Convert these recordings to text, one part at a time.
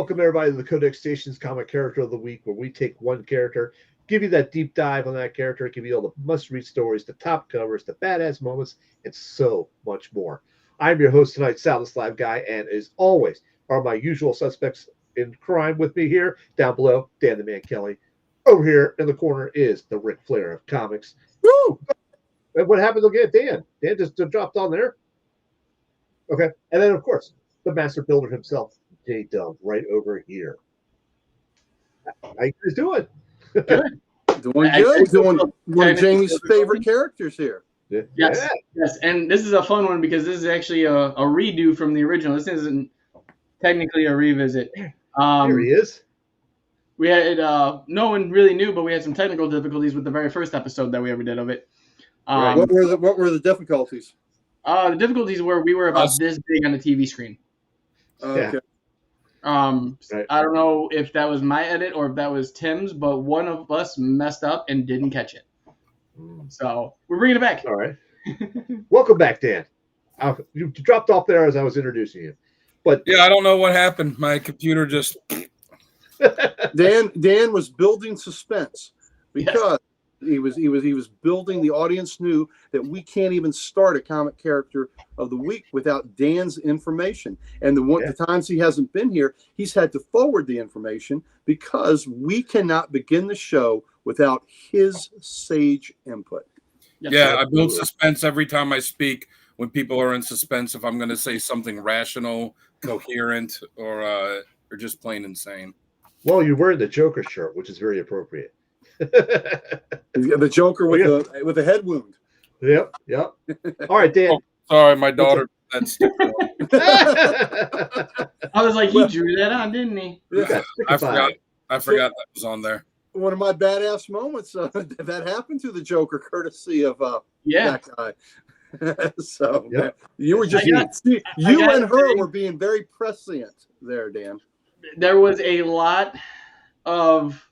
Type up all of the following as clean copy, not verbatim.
welcome everybody to the Codex Stations Comic Character of the Week, where we take one character, give you that deep dive on that character, give you all the must-read stories, the top covers, the badass moments, and so much more. I'm your host tonight, Sal the Slab Guy, and as always, are my usual suspects in crime with me here, down below, Dan the Man Kelly. Over here in the corner is the Ric Flair of comics. Woo! And what happened to get Dan? Dan just dropped on there. Okay. And then, of course, the master builder himself, J-Dub, right over here. How you guys doing? Good. Doing good. Doing one of Jamie's favorite characters here. Yes. And this is a fun one because this is actually a redo from the original. This isn't technically a revisit. Here he is. We had no one really knew, but we had some technical difficulties with the very first episode that we ever did of it. Right. What were the difficulties? The difficulties were we were about this big on the TV screen. Okay. Right. I don't know if that was my edit or if that was Tim's, but one of us messed up and didn't catch it. So we're bringing it back. All right. Welcome back, Dan. You dropped off there as I was introducing you. But yeah, I don't know what happened. My computer just... Dan was building suspense because he was building. The audience knew that we can't even start a comic character of the week without Dan's information. And the times he hasn't been here, he's had to forward the information because we cannot begin the show without his sage input. Yeah, I build suspense every time I speak when people are in suspense. If I'm going to say something rational, coherent, or just plain insane. Well, you're wearing the Joker shirt, which is very appropriate. The Joker with a head wound. Yep. All right, Dan. Oh, sorry, my daughter. That's. I was like, he drew that on, didn't he? Yeah. I forgot that was on there. One of my badass moments that happened to the Joker, courtesy of that guy. So you were just you and her were being very prescient there, Dan. There was a lot of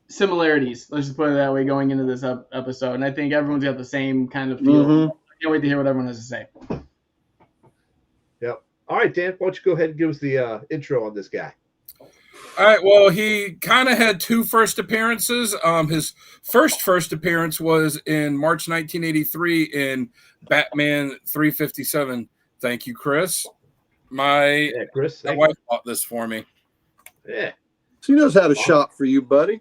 similarities, let's just put it that way, going into this episode. And I think everyone's got the same kind of feel. I can't wait to hear what everyone has to say. Yep. All right, Dan, why don't you go ahead and give us the intro on this guy? All right. Well, he kind of had two first appearances. His first appearance was in March 1983 in Batman 357. Thank you, Chris. My wife bought this for me. Yeah. She knows how to shop for you, buddy.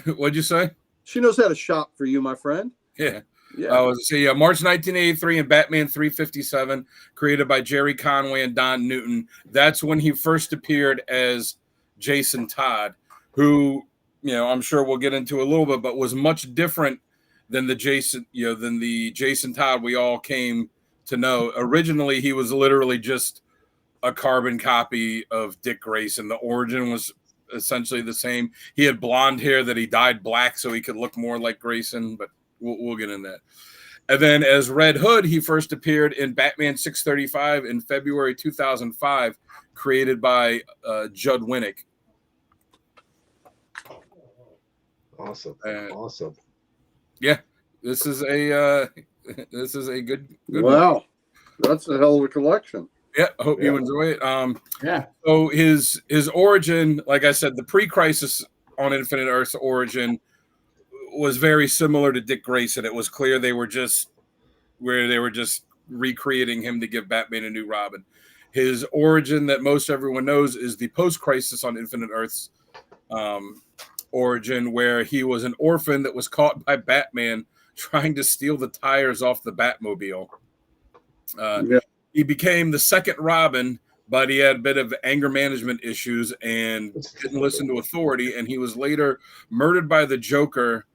What'd you say? She knows how to shop for you, my friend. Yeah. March 1983 in Batman 357, created by Jerry Conway and Don Newton. That's when he first appeared as Jason Todd, who, I'm sure we'll get into a little bit, but was much different than the Jason Todd we all came to know. Originally, he was literally just a carbon copy of Dick Grayson. The origin was essentially the same. He had blonde hair that he dyed black so he could look more like Grayson, but we'll get in that. And then as Red Hood, he first appeared in Batman 635 in February 2005, created by Judd Winnick. Awesome. Yeah, this is a good wow. One. That's a hell of a collection. Yeah, I hope you enjoy it. So his origin, like I said, the pre-Crisis on Infinite Earth's origin was very similar to Dick Grayson. It was clear they were just recreating him to give Batman a new Robin. His origin that most everyone knows is the post-Crisis on Infinite Earth's origin, where he was an orphan that was caught by Batman trying to steal the tires off the Batmobile. He became the second Robin, but he had a bit of anger management issues and didn't listen to authority. And he was later murdered by the Joker,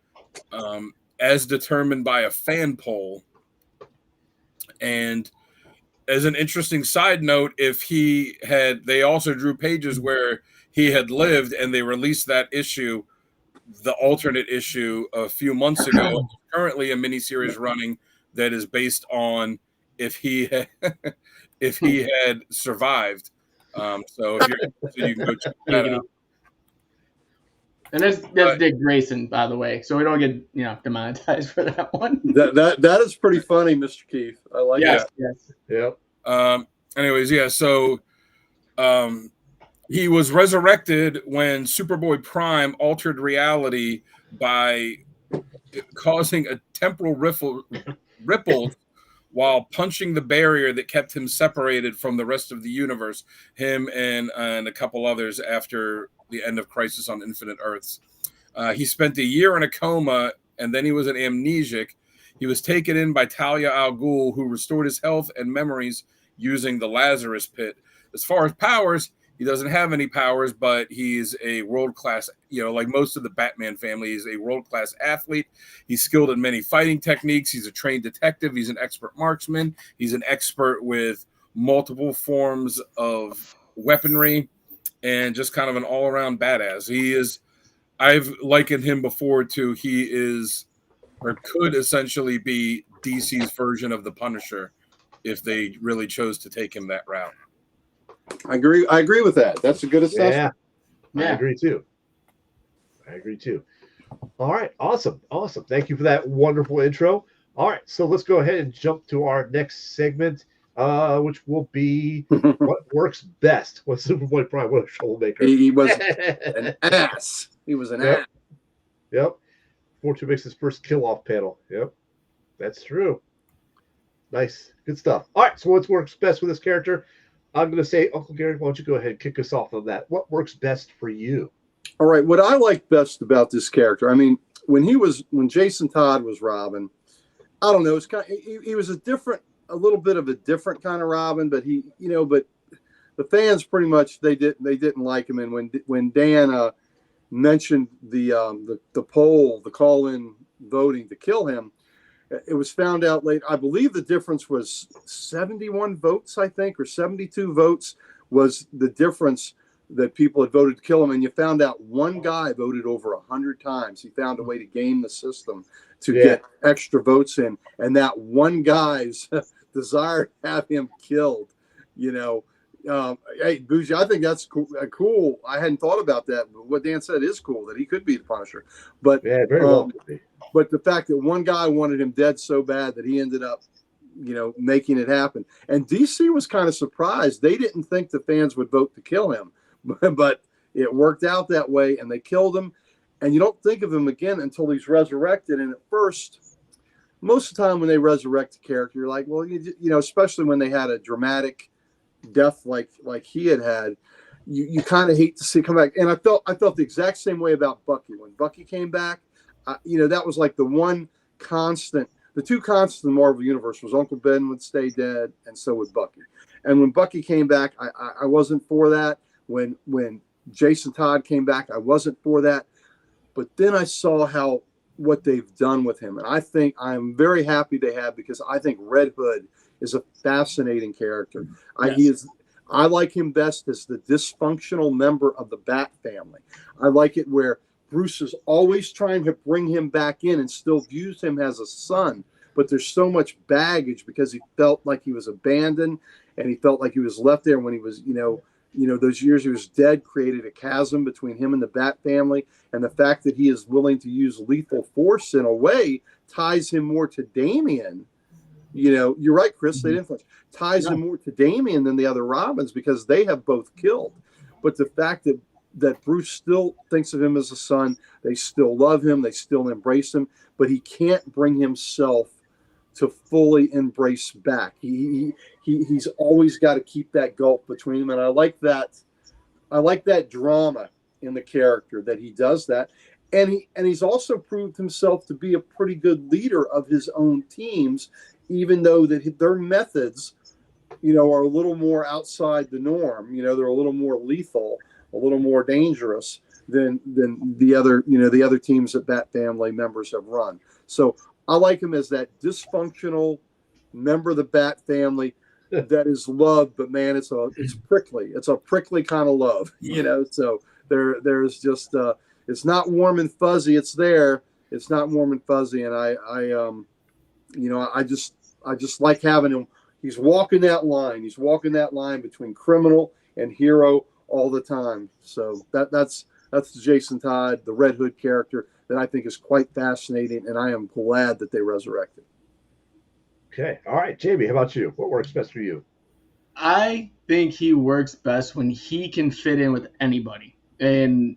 as determined by a fan poll. And as an interesting side note, they also drew pages where he had lived, and they released that issue, the alternate issue, a few months ago. Currently a miniseries running that is based on if he had survived. So if you're interested, you can go check that out. And that's Dick Grayson, by the way, so we don't get demonetized for that one. That is pretty funny, Mr. Keith. I like that. Yes. Yep. Anyways, so He was resurrected when Superboy Prime altered reality by causing a temporal ripple while punching the barrier that kept him separated from the rest of the universe, him and a couple others after the end of Crisis on Infinite Earths. He spent a year in a coma, and then he was an amnesiac. He was taken in by Talia al Ghul, who restored his health and memories using the Lazarus Pit. As far as powers, he doesn't have any powers, but he's a world-class, like most of the Batman family, he's a world-class athlete. He's skilled in many fighting techniques. He's a trained detective. He's an expert marksman. He's an expert with multiple forms of weaponry and just kind of an all-around badass. I've likened him before to he is or could essentially be DC's version of the Punisher if they really chose to take him that route. I agree with that. That's a good assessment. Yeah. I agree too. All right. Awesome. Thank you for that wonderful intro. All right. So let's go ahead and jump to our next segment, which will be what works best. What Superboy Prime, what a troublemaker. He was an ass. He was an ass. Yep. Fortune makes his first kill-off panel. Yep. That's true. Nice. Good stuff. All right. So what works best with this character? I'm going to say, Uncle Gary, why don't you go ahead and kick us off on that? What works best for you? All right. What I like best about this character, I mean, when Jason Todd was Robin, I don't know, it's kind of, he was a little bit of a different kind of Robin, but but the fans pretty much, they didn't like him. And when Dan mentioned the poll, the call-in voting to kill him, it was found out late. I believe the difference was 71 votes, I think, or 72 votes was the difference that people had voted to kill him. And you found out one guy voted over 100 times. He found a way to game the system to get extra votes in. And that one guy's desire to have him killed, hey, Bougie, I think that's cool. I hadn't thought about that, but what Dan said is cool, that he could be the Punisher. But yeah, very well could be. But the fact that one guy wanted him dead so bad that he ended up, making it happen. And DC was kind of surprised. They didn't think the fans would vote to kill him, but it worked out that way, and they killed him. And you don't think of him again until he's resurrected. And at first, most of the time when they resurrect a character, you're like, well, especially when they had a dramatic death like he had, you kind of hate to see him come back. And I felt the exact same way about Bucky. When Bucky came back, that was like the one constant. The two constants in the Marvel Universe was Uncle Ben would stay dead, and so would Bucky. And when Bucky came back, I wasn't for that. When Jason Todd came back, I wasn't for that. But then I saw what they've done with him, and I'm very happy they have, because I think Red Hood is a fascinating character. Yes. I like him best as the dysfunctional member of the Bat family. I like it where Bruce is always trying to bring him back in and still views him as a son, but there's so much baggage because he felt like he was abandoned, and he felt like he was left there when he was, those years he was dead created a chasm between him and the Bat family. And the fact that he is willing to use lethal force in a way ties him more to Damian. You're right, Chris, they didn't ties him more to Damian than the other Robins, because they have both killed. But the fact that Bruce still thinks of him as a son, they still love him, they still embrace him, but he can't bring himself to fully embrace back. He's always got to keep that gulf between them, and I like that drama in the character, that he does that, and he's also proved himself to be a pretty good leader of his own teams, even though that their methods, are a little more outside the norm. They're a little more lethal, a little more dangerous than the other teams that Bat family members have run. So I like him as that dysfunctional member of the Bat family that is loved, but man, it's prickly. It's a prickly kind of love, So there's just it's not warm and fuzzy. It's there. It's not warm and fuzzy, and I just like having him. He's walking that line. He's walking that line between criminal and hero all the time. So that's Jason Todd, the Red Hood character, that I think is quite fascinating, and I am glad that they resurrected. Okay. All right, Jamie, how about you? What works best for you? I think he works best when he can fit in with anybody. And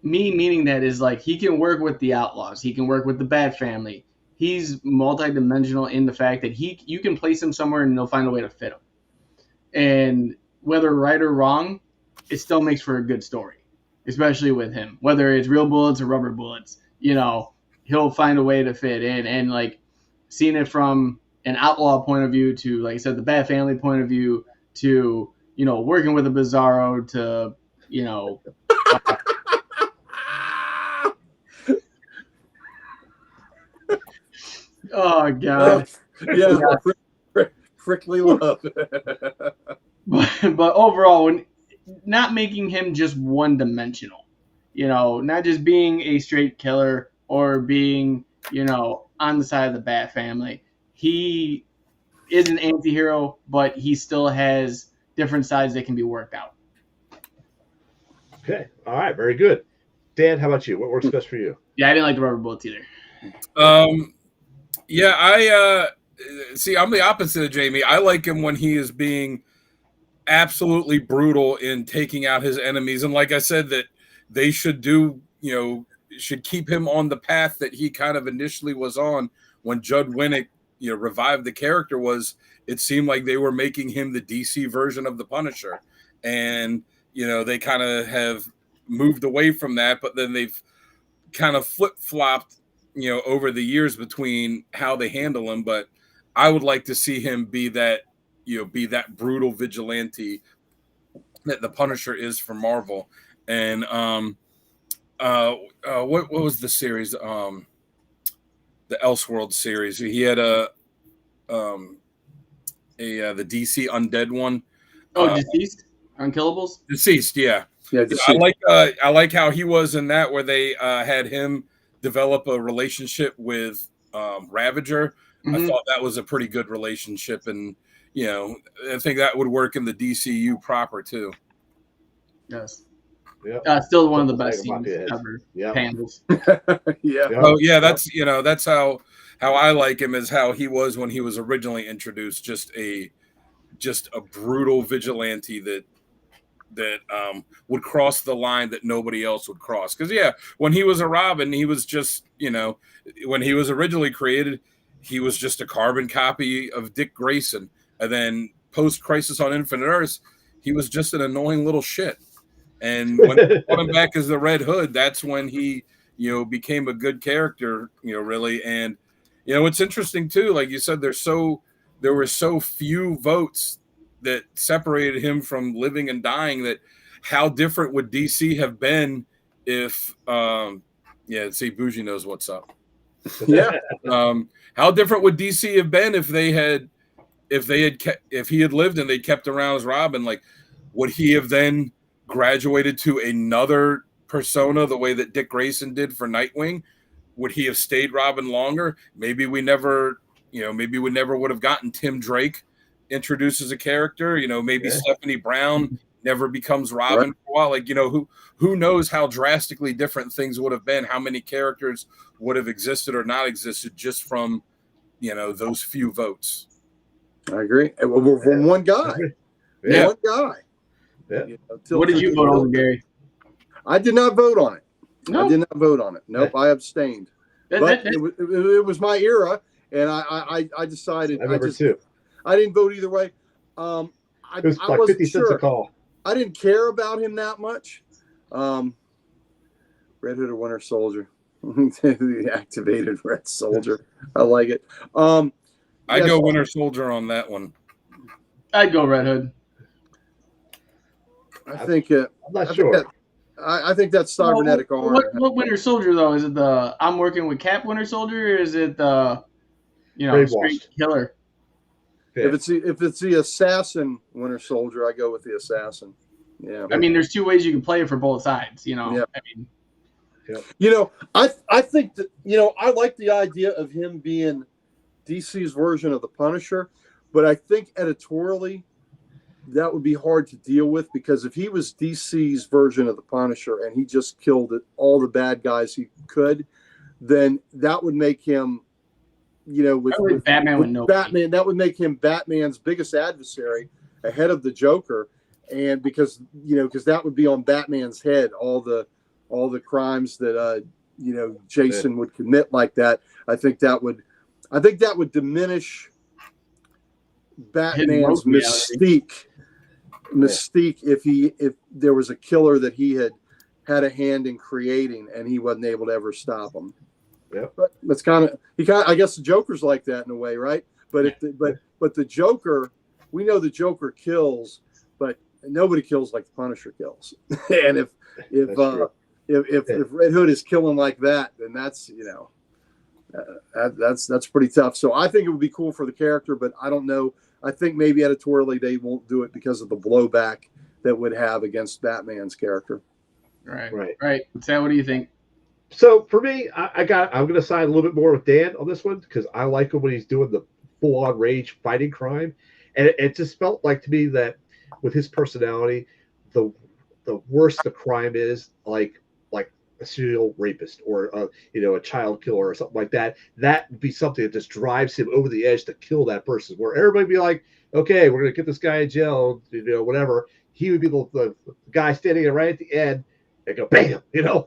me meaning that is like he can work with the Outlaws, he can work with the Bat Family. He's multidimensional in the fact that you can place him somewhere and they'll find a way to fit him. And whether right or wrong, it still makes for a good story, especially with him. Whether it's real bullets or rubber bullets, he'll find a way to fit in. And like seeing it from an outlaw point of view to, like I said, the Bat Family point of view to, working with a Bizarro to, oh God. Yeah. Prickly love. but overall, when not making him just one dimensional, not just being a straight killer or being, on the side of the Bat Family. He is an anti-hero, but he still has different sides that can be worked out. Okay. All right. Very good. Dan, how about you? What works best for you? Yeah, I didn't like the rubber bullets either. Yeah, I see. I'm the opposite of Jamie. I like him when he is being absolutely brutal in taking out his enemies, and like I said, that they should do, should keep him on the path that he kind of initially was on when Judd Winnick, revived the character. Was it seemed like they were making him the DC version of the Punisher, and they kind of have moved away from that, but then they've kind of flip-flopped over the years between how they handle him. But I would like to see him be that brutal vigilante that the Punisher is for Marvel. And what was the series? The Elseworld series. He had the DC Undead one. Deceased, Unkillables. Deceased, yeah. Yeah, I like how he was in that, where they had him develop a relationship with Ravager. Mm-hmm. I thought that was a pretty good relationship, and I think that would work in the DCU proper too. Yes. Yeah. Still one of the best scenes ever. Yeah. Panels. Yeah. Oh yeah, that's that's how I like him, is how he was when he was originally introduced. Just a brutal vigilante that would cross the line that nobody else would cross. Because when he was a Robin, he was just when he was originally created, he was just a carbon copy of Dick Grayson, and then post Crisis on Infinite Earths, he was just an annoying little shit. And when they put him back as the Red Hood, that's when he became a good character, really. And it's interesting too, like you said, there were so few votes that separated him from living and dying, that how different would DC have been if see, Bougie knows what's up. Yeah. How different would DC have been if he had lived and they kept around as Robin? Like, would he have then graduated to another persona the way that Dick Grayson did for Nightwing? Would he have stayed Robin longer? Maybe we never would have gotten Tim Drake introduced as a character. Maybe Stephanie Brown never becomes Robin for a while. Like, who knows how drastically different things would have been, how many characters would have existed or not existed just from those few votes. I agree. We're from one guy. Yeah. One guy. Yeah. What did you vote on, Gary? I did not vote on it. No. I did not vote on it. Nope, I abstained. But it was my era, and I decided. I remember too. I didn't vote either way. It was like 50 cents a call. I didn't care about him that much. Red Hood or Winter Soldier. The activated Red Soldier. I like it. I'd go Winter Soldier on that one. I'd go Red Hood. I think. I'm not sure. I think that's cybernetic arm. What Winter Soldier though? Is it the I'm working with Cap Winter Soldier, or is it the straight killer? Yeah. If it's the assassin Winter Soldier, I go with the assassin. Yeah. I mean, there's two ways you can play it for both sides. Yeah. I mean, I think that I like the idea of him being DC's version of the Punisher, but I think editorially that would be hard to deal with, because if he was DC's version of the Punisher and he just killed all the bad guys he could, then that would make him, with Batman would know. Batman, that would make him Batman's biggest adversary, ahead of the Joker, and because that would be on Batman's head, all the crimes that Jason would commit like that. I think that would diminish Batman's mystique if there was a killer that he had a hand in creating and he wasn't able to ever stop him. Yeah, but that's kind of I guess the Joker's like that in a way, right? But but the Joker, we know the Joker kills, but nobody kills like the Punisher kills. And if Red Hood is killing like that, then that's that's pretty tough. So I think it would be cool for the character, but I don't know. I think maybe editorially they won't do it because of the blowback that would have against Batman's character. Right. Sam, what do you think? So for me, I'm going to side a little bit more with Dan on this one because I like him when he's doing the full-on rage fighting crime, and it just felt like to me that with his personality, the worse the crime is, like a serial rapist or a child killer or something like that, that would be something that just drives him over the edge to kill that person. Where everybody would be like, okay, we're going to get this guy in jail, whatever. He would be the guy standing right at the end. And go bam, and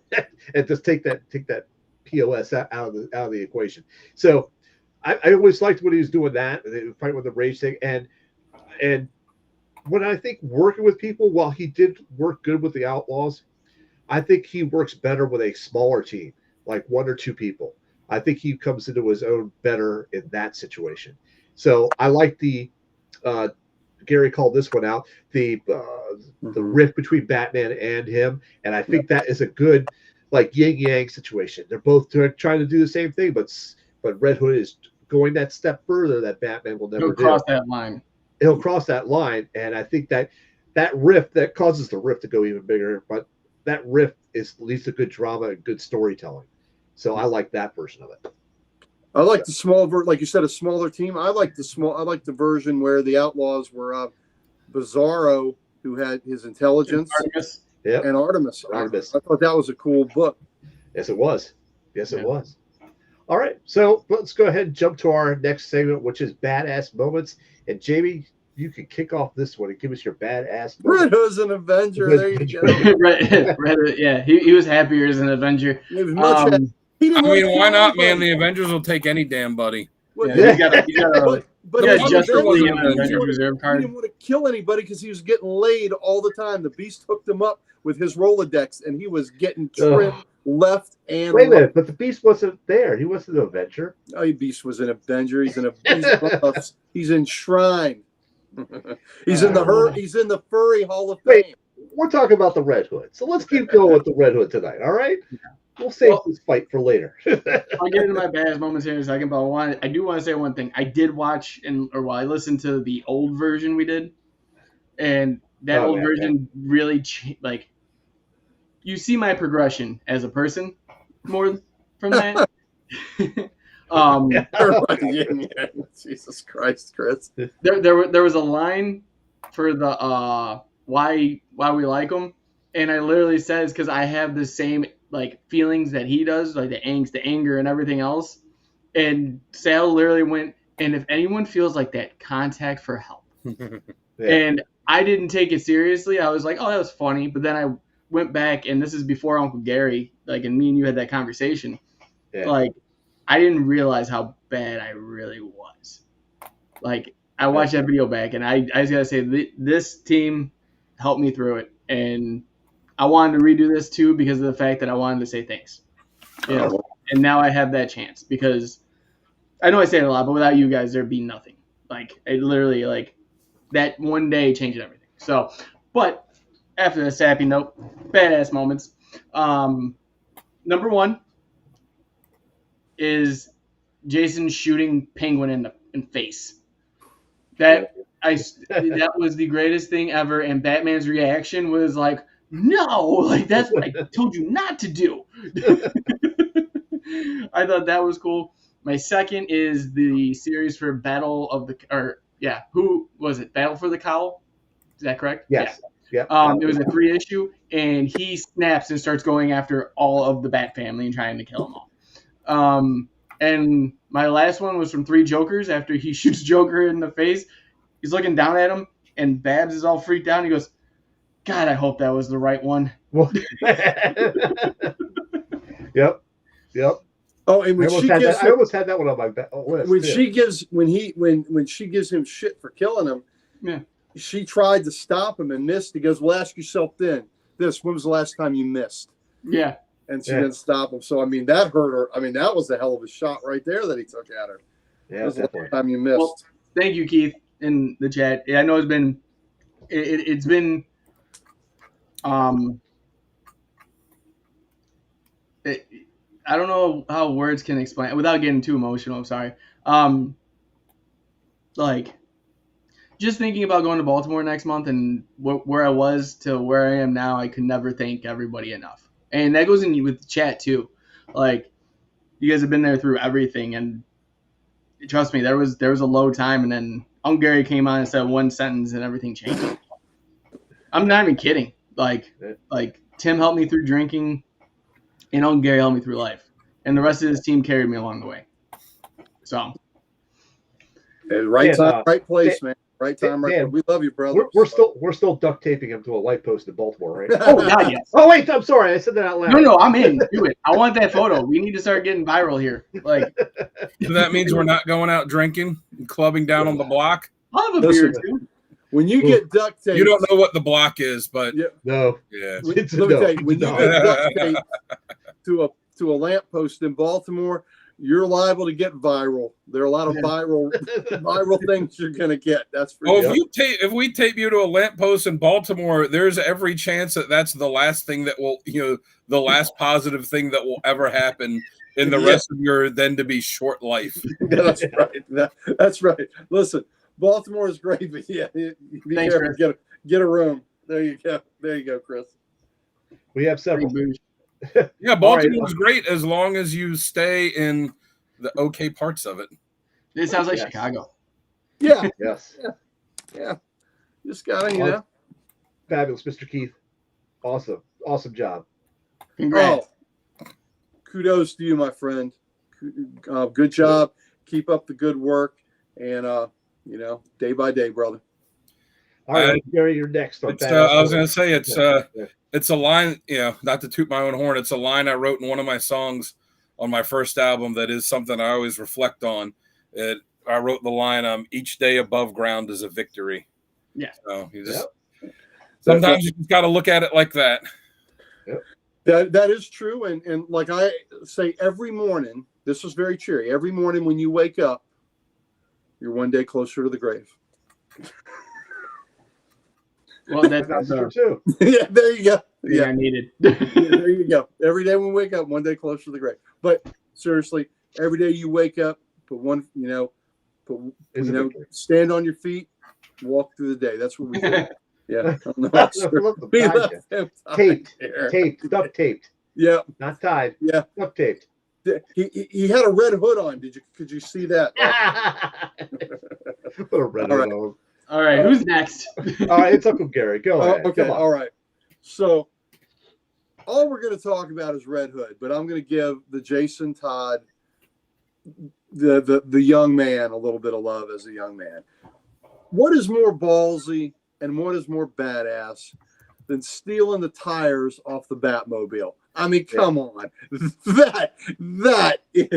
just take that POS out of the equation. So I always liked when he was doing that, fighting with the rage thing, and when I think working with people, while he did work good with the Outlaws, I think he works better with a smaller team, like 1 or 2 people. I think he comes into his own better in that situation. So I like the Gary called this one out, the rift between Batman and him, and I think that is a good yin yang situation. They're both trying to do the same thing, but Red Hood is going that step further that Batman will never do. He'll cross that line. He'll cross that line, and I think that rift that causes the rift to go even bigger, but that rift leads to good drama and good storytelling. So I like that version of it. I like the small like you said, a smaller team. I like the version where the Outlaws were Bizarro, who had his intelligence, and Artemis. I thought that was a cool book. Yes, it was. It was. All right, so let's go ahead and jump to our next segment, which is Badass Moments. And Jamie, you can kick off this one and give us your badass moment. Red Hood's an Avenger. There you go. Red, yeah, he was happier as an Avenger. He was much why not, man? The Avengers will take any damn buddy. But he didn't want to kill anybody because he was getting laid all the time. The Beast hooked him up with his Rolodex, and he was getting trimmed left and Wait a minute, but the Beast wasn't there. He wasn't an Avenger. Oh, the Beast was an Avenger. He's he's enshrined. He's in the furry Hall of Fame. We're talking about the Red Hood, so let's keep going with the Red Hood tonight. All right. We'll save this fight for later. I'll get into my badass moments here in a second, but I do want to say one thing. I did watch I listened to the old version we did, and that old version really you see my progression as a person more from that. Jesus Christ, Chris. There was a line for the why we like them, and I literally says because I have the same feelings that he does, like the angst, the anger, and everything else. And Sal literally went, and if anyone feels like that, contact for help. And I didn't take it seriously. I was like, oh, that was funny. But then I went back, and this is before Uncle Gary, and me and you had that conversation. Yeah. I didn't realize how bad I really was. I watched that video back, and I just got to say, this team helped me through it. And I wanted to redo this too because of the fact that I wanted to say thanks. And now I have that chance because I know I say it a lot, but without you guys, there'd be nothing. It literally, that one day changed everything. So, but after the sappy note, badass moments. Number 1 is Jason shooting Penguin in the face. That was the greatest thing ever, and Batman's reaction was no, that's what I told you not to do. I thought that was cool. My second is the series for Battle for the Cowl? Is that correct? Yes. Yeah. It was a 3-issue, and he snaps and starts going after all of the Bat family and trying to kill them all. And my last one was from 3 Jokers. After he shoots Joker in the face, he's looking down at him, And Babs is all freaked out. And he goes, God, I hope that was the right one. Well, yep. Oh, and when she gives I almost had that one on my list. when too. she gives when she gives him shit for killing him, Yeah. she tried to stop him and missed. He goes, "Well, ask yourself then. When was the last time you missed?" Yeah. And she didn't stop him. So I mean, that hurt her. I mean, that was a hell of a shot right there that he took at her. Yeah, When was the definitely. last time you missed? Well, thank you, Keith, in the chat. I know it's been it's been I don't know how words can explain without getting too emotional. I'm sorry. Like just thinking about going to Baltimore next month and where I was to where I am now, I could never thank everybody enough. And that goes in with the chat too. Like you guys have been there through everything, and trust me, there was a low time, and then Uncle Gary came on and said one sentence, and everything changed. I'm not even kidding. Like Tim helped me through drinking, and Uncle Gary helped me through life, and the rest of his team carried me along the way. So, Right time, right place, man. Right time, right. Dan, we love you, brother. We're still duct taping him to a light post in Baltimore, right? oh God, yes. Oh wait, I'm sorry, I said that out loud. No, I'm in. Do it. I want that photo. We need to start getting viral here. Like So that means we're not going out drinking and clubbing down on the block. I'll have a beer too. When you get duct tape, You don't know what the block is, but No. Let me tell you, when you get duct tape to a lamppost in Baltimore, you're liable to get viral. There are a lot of viral things you're gonna get. That's for Oh, sure. if we tape you to a lamppost in Baltimore, there's every chance that that's the last thing that will, the last positive thing that will ever happen in the rest of your then to be short life. That's right. That's right. Listen, Baltimore is great, but be careful. Get a room. There you go, Chris. We have several. Yeah, Baltimore's great as long as you stay in the okay parts of it. It sounds like Chicago. Yeah. Yes. Yeah. Just gotta, Fabulous, Mr. Keith. Awesome job. Congrats. Kudos to you, my friend. Good job. Keep up the good work, and day by day, brother. All right, Gary, you're next. I was going to say it's a line, not to toot my own horn. It's a line I wrote in one of my songs on my first album that is something I always reflect on. I wrote the line, each day above ground is a victory. Yeah. So sometimes you just got to look at it like that. Yep. That is true. And like I say every morning, this is very cheery. Every morning when you wake up, you're one day closer to the grave. Well, that's true too. Yeah, there you go. Yeah, I needed. There you go. Every day when we wake up, one day closer to the grave. But seriously, every day you wake up, stand on your feet, walk through the day. That's what we do. Yeah. Duct taped. Yeah. Not tied. Yeah. Duct taped. He had a red hood on. Could you see that? Put a red hood on. All right, who's next? All right, it's Uncle Gary. Go ahead. Okay, all right. So all we're going to talk about is Red Hood, but I'm going to give the Jason Todd, the young man, a little bit of love as a young man. What is more ballsy and what is more badass than stealing the tires off the Batmobile? I mean, come on. That he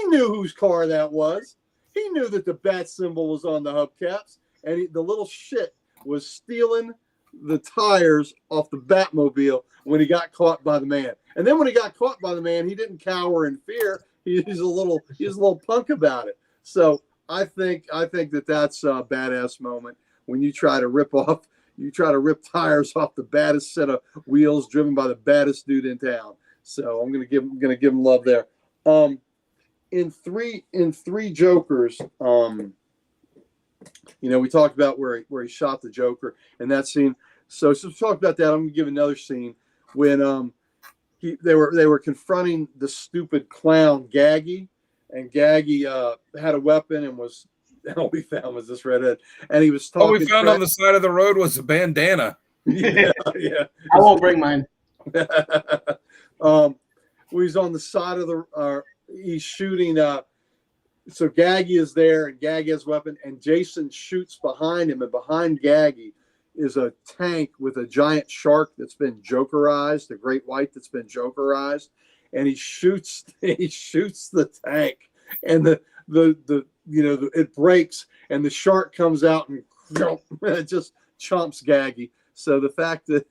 knew whose car that was. He knew that the bat symbol was on the hubcaps, and the little shit was stealing the tires off the Batmobile when he got caught by the man. And then when he got caught by the man, he didn't cower in fear. He's a little punk about it. So I think that's a badass moment when you try to rip tires off the baddest set of wheels driven by the baddest dude in town. So I'm gonna give him love there. In three Jokers, we talked about where he shot the Joker and that scene. So talk about that. I'm gonna give another scene when they were confronting the stupid clown Gaggy, and Gaggy had a weapon and all we found was this redhead, and he was talking. All we found on the side of the road was a bandana. Yeah. I won't bring mine. He's on the side of he's shooting so Gaggy is there, and Gaggy has a weapon, and Jason shoots behind him, and behind Gaggy is a tank with a giant shark that's been jokerized, a great white that's been jokerized, and he shoots the tank, and the it breaks, and the shark comes out and it just chomps Gaggy. So the fact that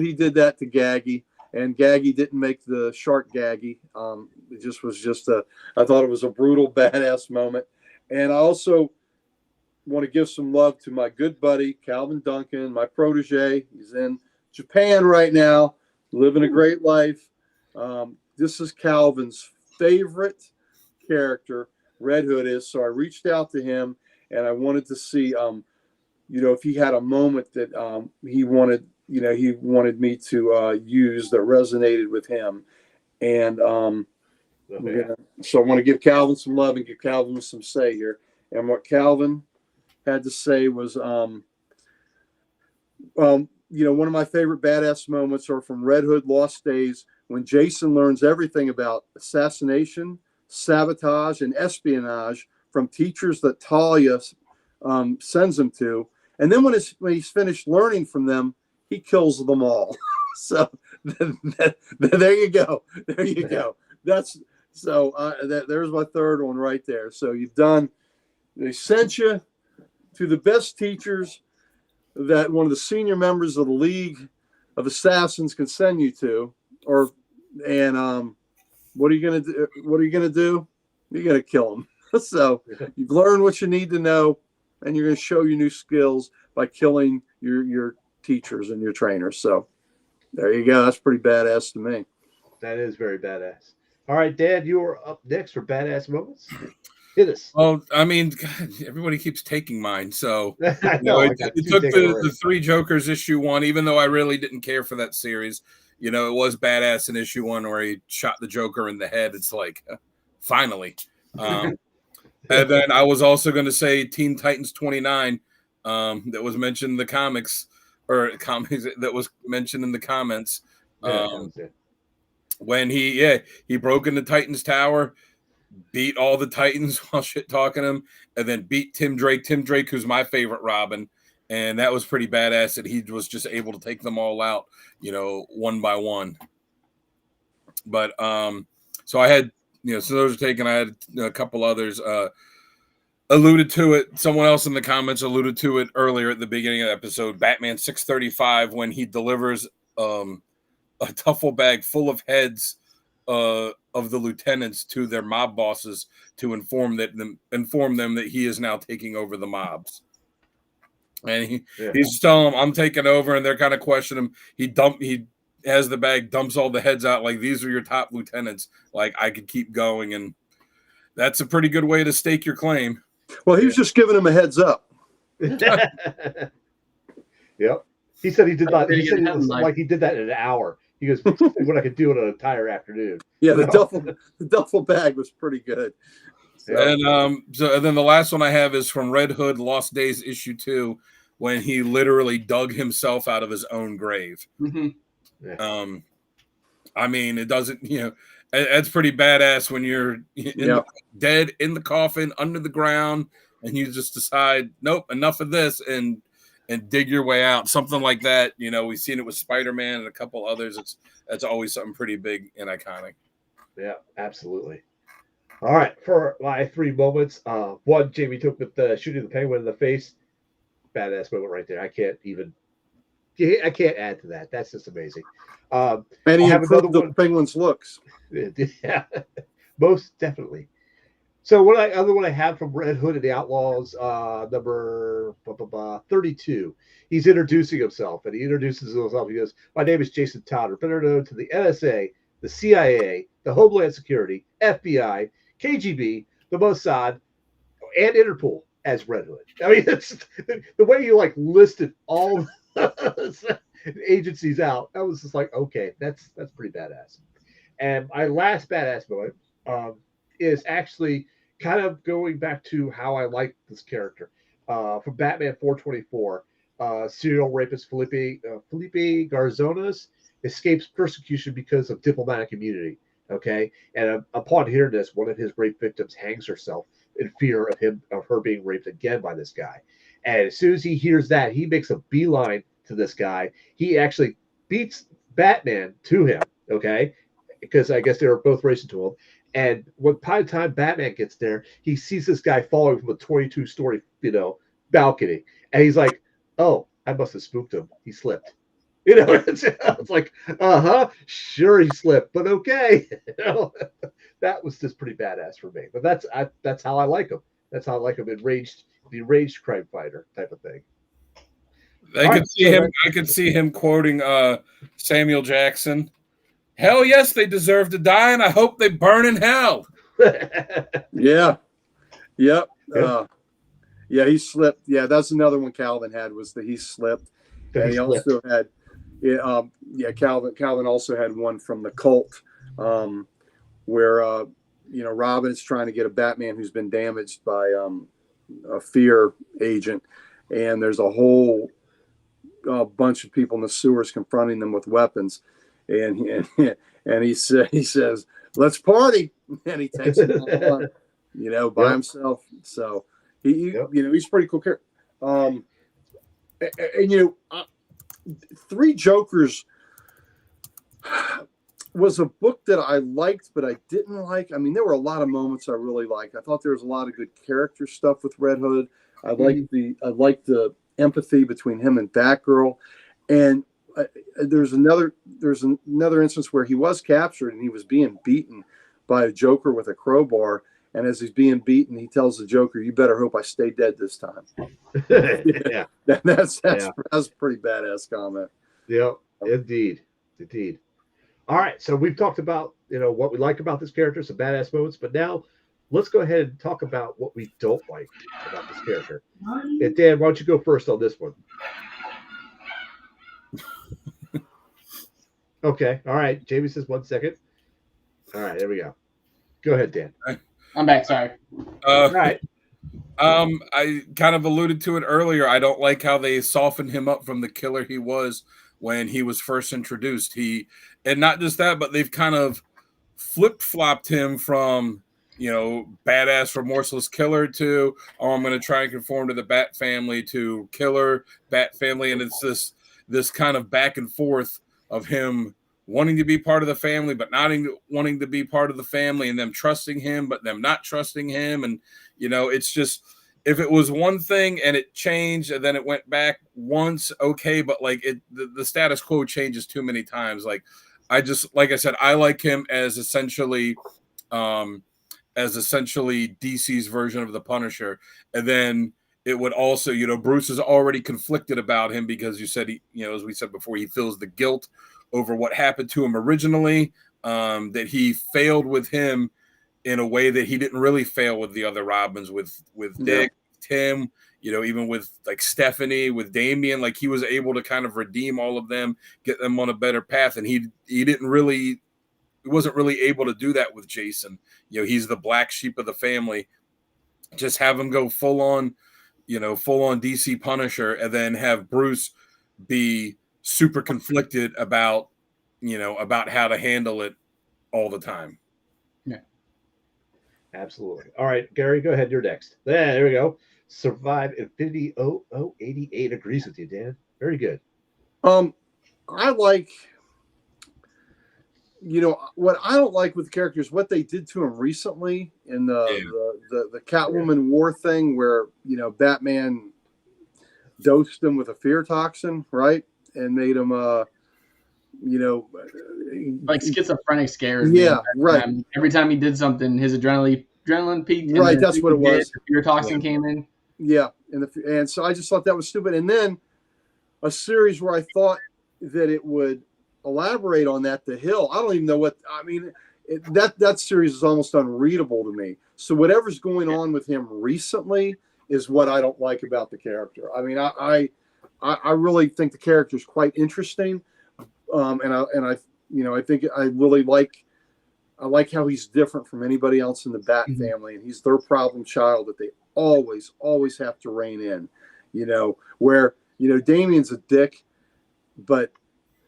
he did that to Gaggy, and Gaggy didn't make the shark Gaggy, it just was I thought it was a brutal, badass moment. And I also want to give some love to my good buddy Calvin Duncan, my protege. He's in Japan right now, living a great life. This is Calvin's favorite character, Red Hood is. So I reached out to him, and I wanted to see, if he had a moment that he wanted me to use that resonated with him. And so I want to give Calvin some love and give Calvin some say here. And what Calvin had to say was, one of my favorite badass moments are from Red Hood Lost Days, when Jason learns everything about assassination, sabotage, and espionage from teachers that Talia sends him to. And then when he's finished learning from them, he kills them all. So there you go. There you go. There's my third one right there. So they sent you to the best teachers that one of the senior members of the League of Assassins can send you to, and what are you gonna do? What are you gonna do? You're gonna kill them. So you've learned what you need to know, and you're gonna show your new skills by killing your teachers and your trainers. So there you go. That's pretty badass to me. That is very badass. All right, Dad, you are up next for badass moments. Hit us. Well, I mean, God, everybody keeps taking mine. So I know. it took the Three Jokers issue 1, even though I really didn't care for that series. It was badass in issue 1 where he shot the Joker in the head. It's like, finally. And then I was also going to say Teen Titans 29, that was mentioned in the comics, that was mentioned in the comments. When he broke into Titans Tower, beat all the Titans while shit talking him, and then beat Tim Drake, who's my favorite Robin. And that was pretty badass that he was just able to take them all out, one by one. But so I had, so those are taken. I had a couple others alluded to it. Someone else in the comments alluded to it earlier at the beginning of the episode. Batman 635, when he delivers a duffel bag full of heads of the lieutenants to their mob bosses to inform them that he is now taking over the mobs. And he's telling them, I'm taking over, and they're kind of questioning him. He has the bag, dumps all the heads out, like, these are your top lieutenants. Like, I could keep going, and that's a pretty good way to stake your claim. Well, he was just giving him a heads up. Yep. He said he did that. He said he did that in an hour. He goes, what I could do in an entire afternoon. Yeah, the duffel bag was pretty good. And then the last one I have is from Red Hood Lost Days issue 2, when he literally dug himself out of his own grave. Mm-hmm. I mean, it doesn't, it's pretty badass when you're dead in the coffin under the ground, and you just decide, nope, enough of this, and dig your way out. Something like that. We've seen it with Spider-Man and a couple others. That's always something pretty big and iconic. Yeah, absolutely. All right, for my 3 moments, one, Jamie took with shooting the penguin in the face. Badass moment right there. I can't add to that. That's just amazing. And he improved the penguin's looks. Yeah, most definitely. So other one I have from Red Hood and the Outlaws, number 32. He's introducing himself, and he introduces himself. He goes, "My name is Jason Todd, better known to the NSA, the CIA, the Homeland Security, FBI, KGB, the Mossad, and Interpol as Red Hood." I mean, it's the way you listed all the agencies out. I was just like, okay, that's pretty badass. And my last badass moment is actually kind of going back to how I like this character from Batman 424. Serial rapist Felipe Garzonas escapes persecution because of diplomatic immunity. Okay, and upon hearing this, one of his rape victims hangs herself in fear of her being raped again by this guy. And as soon as he hears that, he makes a beeline to this guy. He actually beats Batman to him. Okay, because I guess they were both racing to him. And by the time Batman gets there, he sees this guy falling from a 22-story, balcony, and he's like, "Oh, I must have spooked him. He slipped." It's like, sure he slipped, but okay. That was just pretty badass for me. But that's how I like him. That's how I like him, the enraged crime fighter type of thing. I could see him quoting Samuel Jackson. Hell yes, they deserve to die, and I hope they burn in hell. Yeah. Yep. Yeah, he slipped. Yeah, that's another one Calvin had, was that he slipped. And he also had, Calvin also had one from the Cult, where Robin is trying to get a Batman who's been damaged by a fear agent, and there's a whole bunch of people in the sewers confronting them with weapons, and he says, "Let's party," and he takes them all on, by himself. So he's a pretty cool character. Three Jokers was a book that I liked, but I didn't like. I mean, there were a lot of moments I really liked. I thought there was a lot of good character stuff with Red Hood. I liked the empathy between him and Batgirl. And there's another instance where he was captured and he was being beaten by a Joker with a crowbar. And as he's being beaten, he tells the Joker, "You better hope I stay dead this time." Yeah, that's a pretty badass comment. Yeah, indeed. All right, so we've talked about what we like about this character, some badass moments, but now let's go ahead and talk about what we don't like about this character. And Dan, why don't you go first on this one? Okay, all right. Jamie says 1 second. All right, there we go. Go ahead, Dan. I'm back. Sorry. All right. I kind of alluded to it earlier. I don't like how they softened him up from the killer he was when he was first introduced. And not just that, but they've kind of flip-flopped him from, badass, remorseless killer to, I'm going to try and conform to the Bat family, to killer, Bat family. And it's this kind of back and forth of him wanting to be part of the family, but not wanting to be part of the family, and them trusting him, but them not trusting him. And, it's just, if it was one thing and it changed and then it went back once, okay. But like the status quo changes too many times. Like I said, I like him as essentially DC's version of the Punisher. And then it would also, Bruce is already conflicted about him because you said as we said before, he feels the guilt over what happened to him originally, that he failed with him in a way that he didn't really fail with the other Robins, with Dick, Tim, even with like Stephanie, with Damian. Like he was able to kind of redeem all of them, get them on a better path, and he wasn't really able to do that with Jason. He's the black sheep of the family. Just have him go full on DC Punisher, and then have Bruce be super conflicted about how to handle it all the time. Yeah, absolutely. All right, Gary, go ahead. You're next. There we go. Survive Infinity 0088 agrees with you, Dan. Very good. I like, what I don't like with the characters, what they did to him recently in the Catwoman war thing, where Batman dosed him with a fear toxin, right? And made him, like schizophrenic scares. Yeah, right. Every time he did something, his adrenaline peaked. Right, that's what it was. The fear toxin came in. Yeah, and so I just thought that was stupid. And then a series where I thought that it would elaborate on that, The Hill. I don't even know what I mean. That series is almost unreadable to me. So whatever's going on with him recently is what I don't like about the character. I mean, I really think the character is quite interesting, and I think I really like how he's different from anybody else in the Bat family, and he's their problem child that they always have to rein in. Where Damian's a dick, but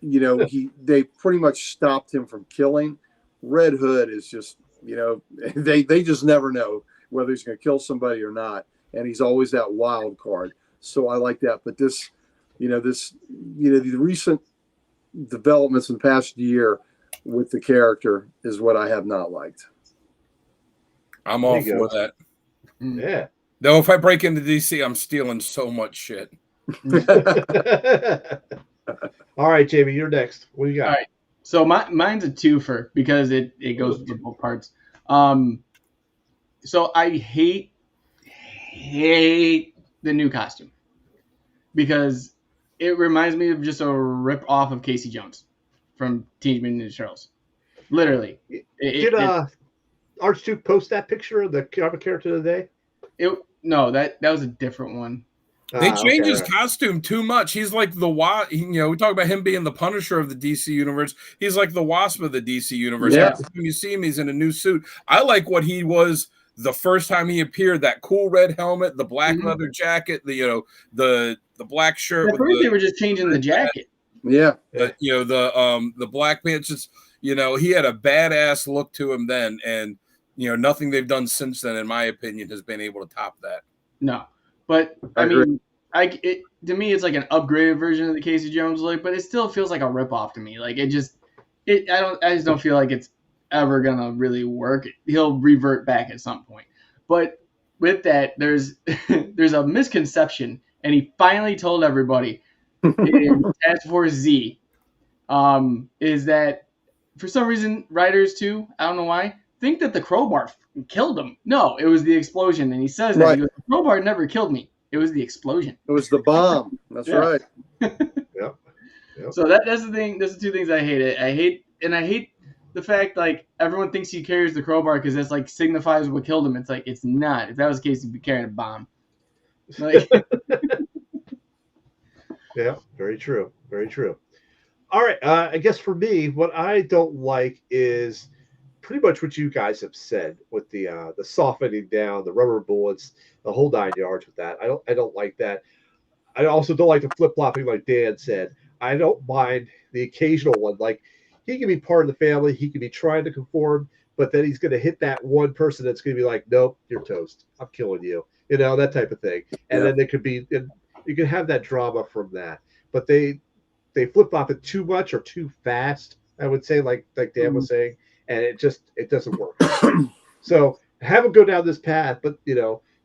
they pretty much stopped him from killing. Red Hood is just, they just never know whether he's going to kill somebody or not, and he's always that wild card. So I like that. But the recent developments in the past year with the character is what I have not liked. I'm all for that. Yeah. Though if I break into DC, I'm stealing so much shit. All right, Jamie, you're next. What do you got? All right. So mine's a twofer because it goes with both parts. So I hate the new costume because it reminds me of just a rip off of Casey Jones from Teenage Mutant Ninja Turtles. Literally. Did Archduke post that picture of the cover character today? No, that was a different one. They changed his costume too much. He's like the Wasp. We talk about him being the Punisher of the DC universe. He's like the Wasp of the DC universe. Yeah. Every time you see him, he's in a new suit. I like what he was the first time he appeared. That cool red helmet, the black leather jacket, the black shirt. At first, they were just changing the jacket. Yeah. The black pants. Just he had a badass look to him then, and nothing they've done since then, in my opinion, has been able to top that. No. But I mean, to me, it's like an upgraded version of the Casey Jones look, but it still feels like a ripoff to me. Like I just don't feel like it's ever gonna really work. He'll revert back at some point. But with that, there's a misconception, and he finally told everybody in Task Force Z, is that for some reason writers too, I don't know why, think that the crowbar killed him. No, it was the explosion, and he says that the crowbar never killed me. It was the explosion. It was the bomb. That's right. Yep. So that's the thing. That's the two things I hate. I hate the fact like everyone thinks he carries the crowbar because that's like signifies what killed him. It's like it's not. If that was the case, he'd be carrying a bomb. Like, yeah, very true. Very true. All right. I guess for me, what I don't like is pretty much what you guys have said with the softening down, the rubber bullets, the whole 9 yards with that. I don't like that. I also don't like the flip flopping, like Dan said. I don't mind the occasional one. Like he can be part of the family, he can be trying to conform, but then he's going to hit that one person that's going to be like, nope, you're toast. I'm killing you. That type of thing. And then there could be, you can have that drama from that. But they flip flop it too much or too fast. I would say, like Dan was saying. And it doesn't work. So have him go down this path, but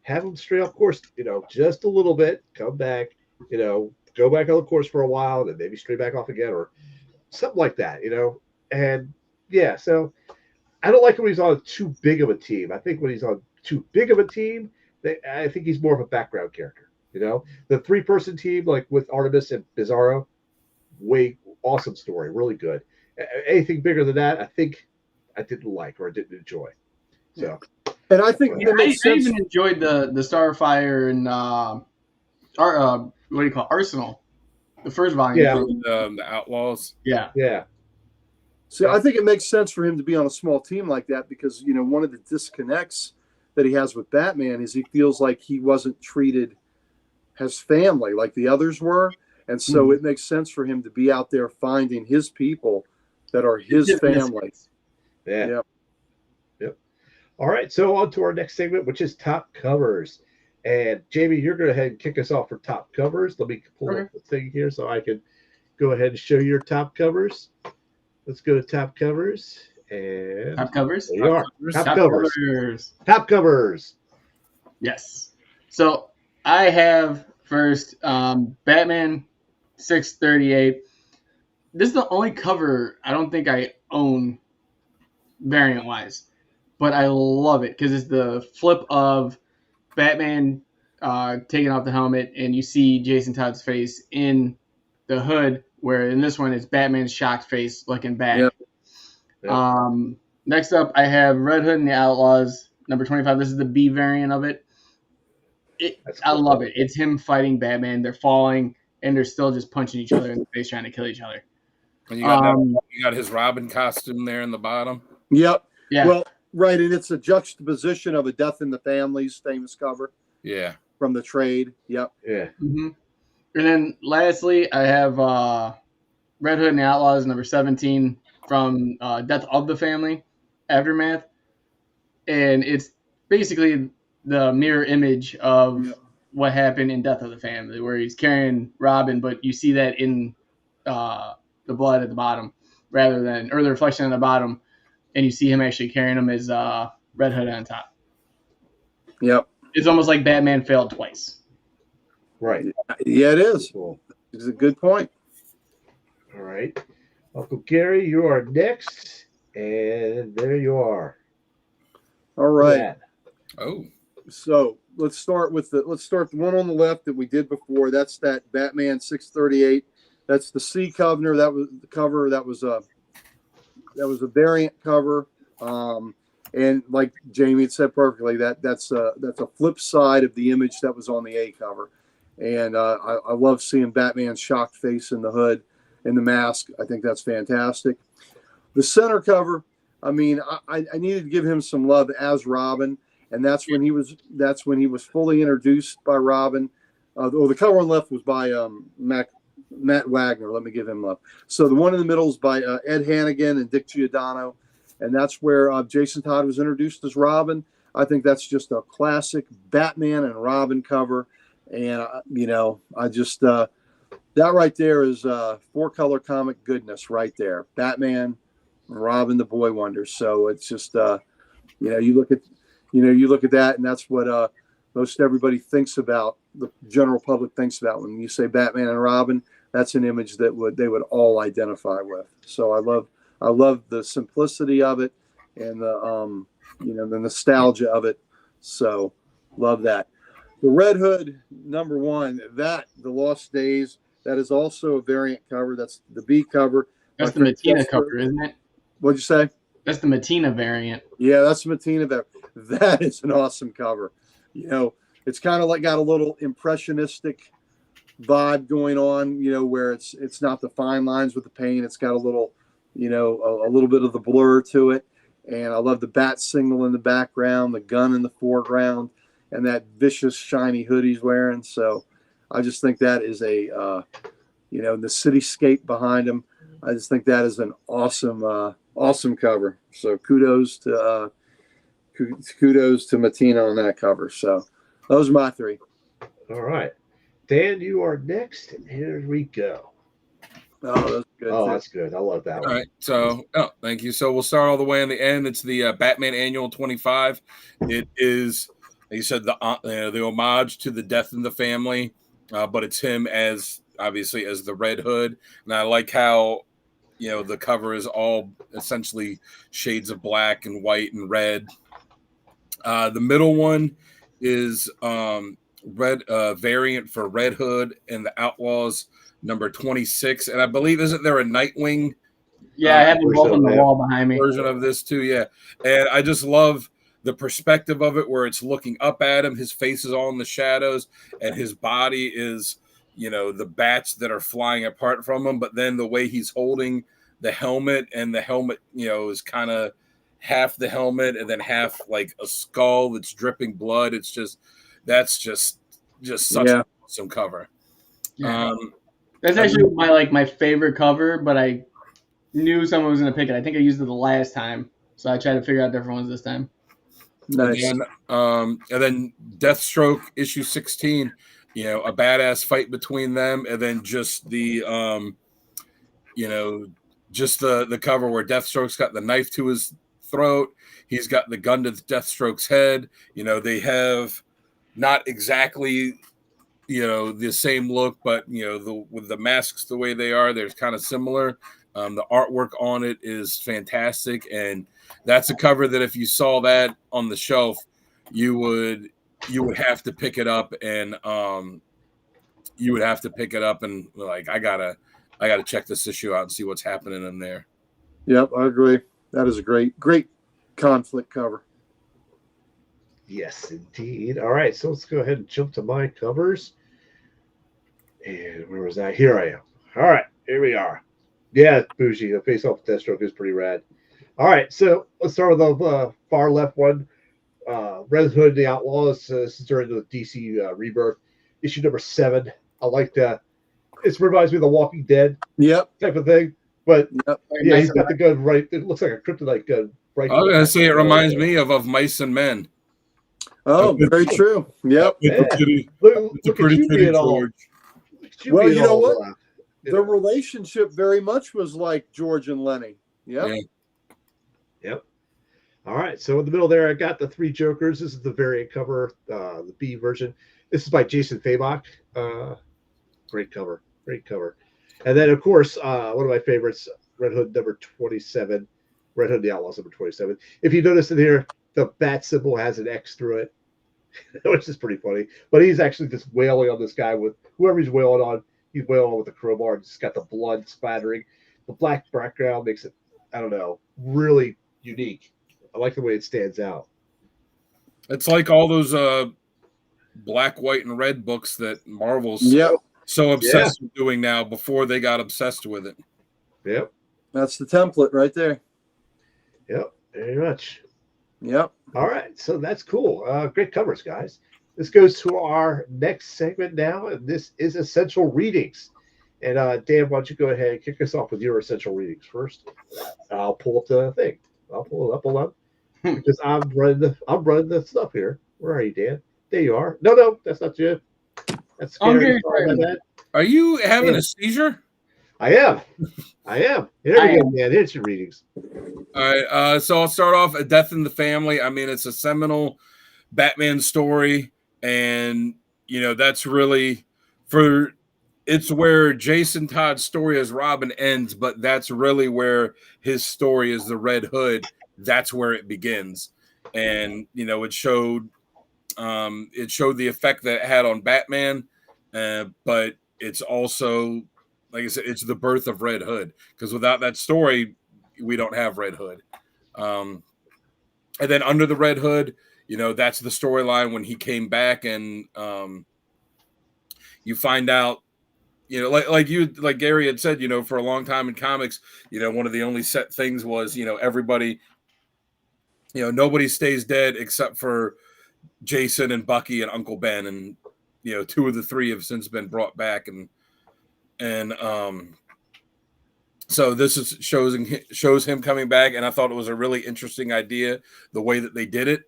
have him stray off course, just a little bit, come back, go back on the course for a while, and then maybe stray back off again or something like that, And so I don't like it when he's on too big of a team. I think when he's on too big of a team, I think he's more of a background character. The 3-person team, like with Artemis and Bizarro, awesome story, really good. Anything bigger than that, I think I didn't like or I didn't enjoy. So, and I think I even enjoyed the Starfire and what do you call it? Arsenal, the first volume. Yeah, the Outlaws. Yeah. So I think it makes sense for him to be on a small team like that because one of the disconnects that he has with Batman is he feels like he wasn't treated as family like the others were, and so it makes sense for him to be out there finding his people that are his family. Yeah. Yep. All right. So on to our next segment, which is top covers. And Jamie, you're going to go ahead and kick us off for top covers. Let me pull up the thing here so I can go ahead and show your top covers. Let's go to top covers. And top covers? There you are. Top covers. Top covers. Yes. So I have first Batman 638. This is the only cover I don't think I own variant wise, but I love it because it's the flip of Batman taking off the helmet and you see Jason Todd's face in the hood, where in this one it's Batman's shocked face looking back. Yep. Next up I have Red Hood and the Outlaws number 25. This is the B variant of it. I love it. It's him fighting Batman. They're falling and they're still just punching each other in the face trying to kill each other. And you got his Robin costume there in the bottom. Yep. Yeah. Well, right, and it's a juxtaposition of a Death in the Family's famous cover. Yeah. From the trade. Yep. Yeah. Mm-hmm. And then lastly, I have Red Hood and the Outlaws number 17 from Death of the Family. Aftermath, and it's basically the mirror image of what happened in Death of the Family, where he's carrying Robin, but you see that in the blood at the bottom, rather than, or the reflection on the bottom, and you see him actually carrying him as Red Hood on top. Yep. It's almost like Batman failed twice. Right. Yeah, it is. Cool. It's a good point. All right. Uncle Gary, you are next. And there you are. All right. Yeah. Oh, So let's start the one on the left that we did before. That's that Batman 638. That's the C cover. That was the cover. That was a variant cover. And like Jamie had said perfectly, that's a flip side of the image that was on the A cover. And I love seeing Batman's shocked face in the hood and the mask. I think that's fantastic. The center cover, I mean, I needed to give him some love as Robin, and that's when he was fully introduced by Robin. The cover on the left was by Matt Wagner. Let me give him love. So the one in the middle is by Ed Hannigan and Dick Giordano, and that's where Jason Todd was introduced as Robin. I think that's just a classic Batman and Robin cover, and I just that right there is 4-color comic goodness right there. Batman, Robin, the Boy Wonder. So it's just you look at that, and that's what most everybody thinks about. The general public thinks about when you say Batman and Robin. That's an image that they would all identify with. So I love the simplicity of it and the the nostalgia of it. So love that. The Red Hood #1, the Lost Days. That is also a variant cover. That's the B cover. That's the Matina cover, isn't it? What'd you say? That's the Matina variant. Yeah, that's the Matina variant. That is an awesome cover. It's kind of like got a little impressionistic vibe going on, where it's not the fine lines with the paint. It's got a little, a little bit of the blur to it. And I love the bat signal in the background, the gun in the foreground, and that vicious shiny hood he's wearing. So I just think that is the cityscape behind him. I just think that is an awesome cover. So kudos to Matina on that cover. So those are my 3. All right. Dan, you are next. And here we go. Oh, that's good. Oh, that's good. I love that one. all right. So, thank you. So we'll start all the way in the end. It's the Batman Annual 25. It is, like you said, the homage to the Death in the Family, but it's him obviously as the Red Hood. And I like how, the cover is all essentially shades of black and white and red. The middle one is red variant for Red Hood and the Outlaws #26, and I believe isn't there a Nightwing? Yeah, I have them both on the wall behind me. Version of this too, yeah. And I just love the perspective of it, where it's looking up at him. His face is all in the shadows, and his body is, the bats that are flying apart from him. But then the way he's holding the helmet, and the helmet, is kind of half the helmet and then half like a skull that's dripping blood. That's just such an awesome cover. Yeah. That's actually my favorite cover, but I knew someone was going to pick it. I think I used it the last time, so I tried to figure out different ones this time. Nice. And then Deathstroke issue 16, a badass fight between them, and then just the the cover where Deathstroke's got the knife to his throat. He's got the gun to Deathstroke's head. They have not exactly the same look, but with the masks the way they are, they're kind of similar. The artwork on it is fantastic, and that's a cover that if you saw that on the shelf, you would have to pick it up, and like, I gotta check this issue out and see what's happening in there. Yep, I agree. That is a great conflict cover. Yes, indeed. All right, so let's go ahead and jump to my covers. And where was that? Here I am. All right, here we are. Yeah, bougie. The face off Deathstroke is pretty rad. All right, so let's start with the far left one. Red Hood, the Outlaws. This is during the DC Rebirth, issue #7. I like that. It reminds me of The Walking Dead Yep. type of thing. But Yep. yeah, he's got the gun right. It looks like a kryptonite gun bright. I was gonna say it color. reminds me of Mice and Men. Oh, very true. Yep. Yeah. Pretty, Look the at pretty you kitty being all. George. Look at you Well, being you know all, what? you The know. relationship very much was like George and Lenny. Yep. Yeah. Yep. All right. So in the middle there, I got the three Jokers. This is the variant cover, the B version. This is by Jason Fabok. Great cover. Great cover. And then, of course, one of my favorites, Red Hood number 27. Red Hood the Outlaws number 27. If you notice in here, the bat symbol has an X through it, which is pretty funny. But he's actually just wailing on this guy with whoever he's wailing on. He's wailing on with a crowbar and just got the blood splattering. The black background makes it, I don't know, really unique. I like the way it stands out. It's like all those black, white, and red books that Marvel's Yep. so obsessed with doing now before they got obsessed with it. Yep. That's the template right there. Yep. Very much. Yep. All right. So that's cool. Great covers, guys. This goes to our next segment now, and this is Essential Readings. And Dan, why don't you go ahead and kick us off with your Essential Readings first? I'll pull up the thing. I'll pull it up. Hold on. Because I'm running the stuff here. Where are you, Dan? There you are. No, that's not you. That's scary. Are you having a seizure? I am. Here we go, man. Here's your readings. All right. So I'll start off at Death in the Family. I mean, it's a seminal Batman story. And, that's really it's where Jason Todd's story as Robin ends, but that's really where his story as the Red Hood. That's where it begins. And, it showed the effect that it had on Batman. But it's also, like I said, it's the birth of Red Hood, because without that story, we don't have Red Hood. And then Under the Red Hood, that's the storyline when he came back, and you find out, like Gary had said, for a long time in comics, one of the only set things was, everybody, nobody stays dead except for Jason and Bucky and Uncle Ben, and two of the three have since been brought back, and so this shows him coming back, and I thought it was a really interesting idea, the way that they did it,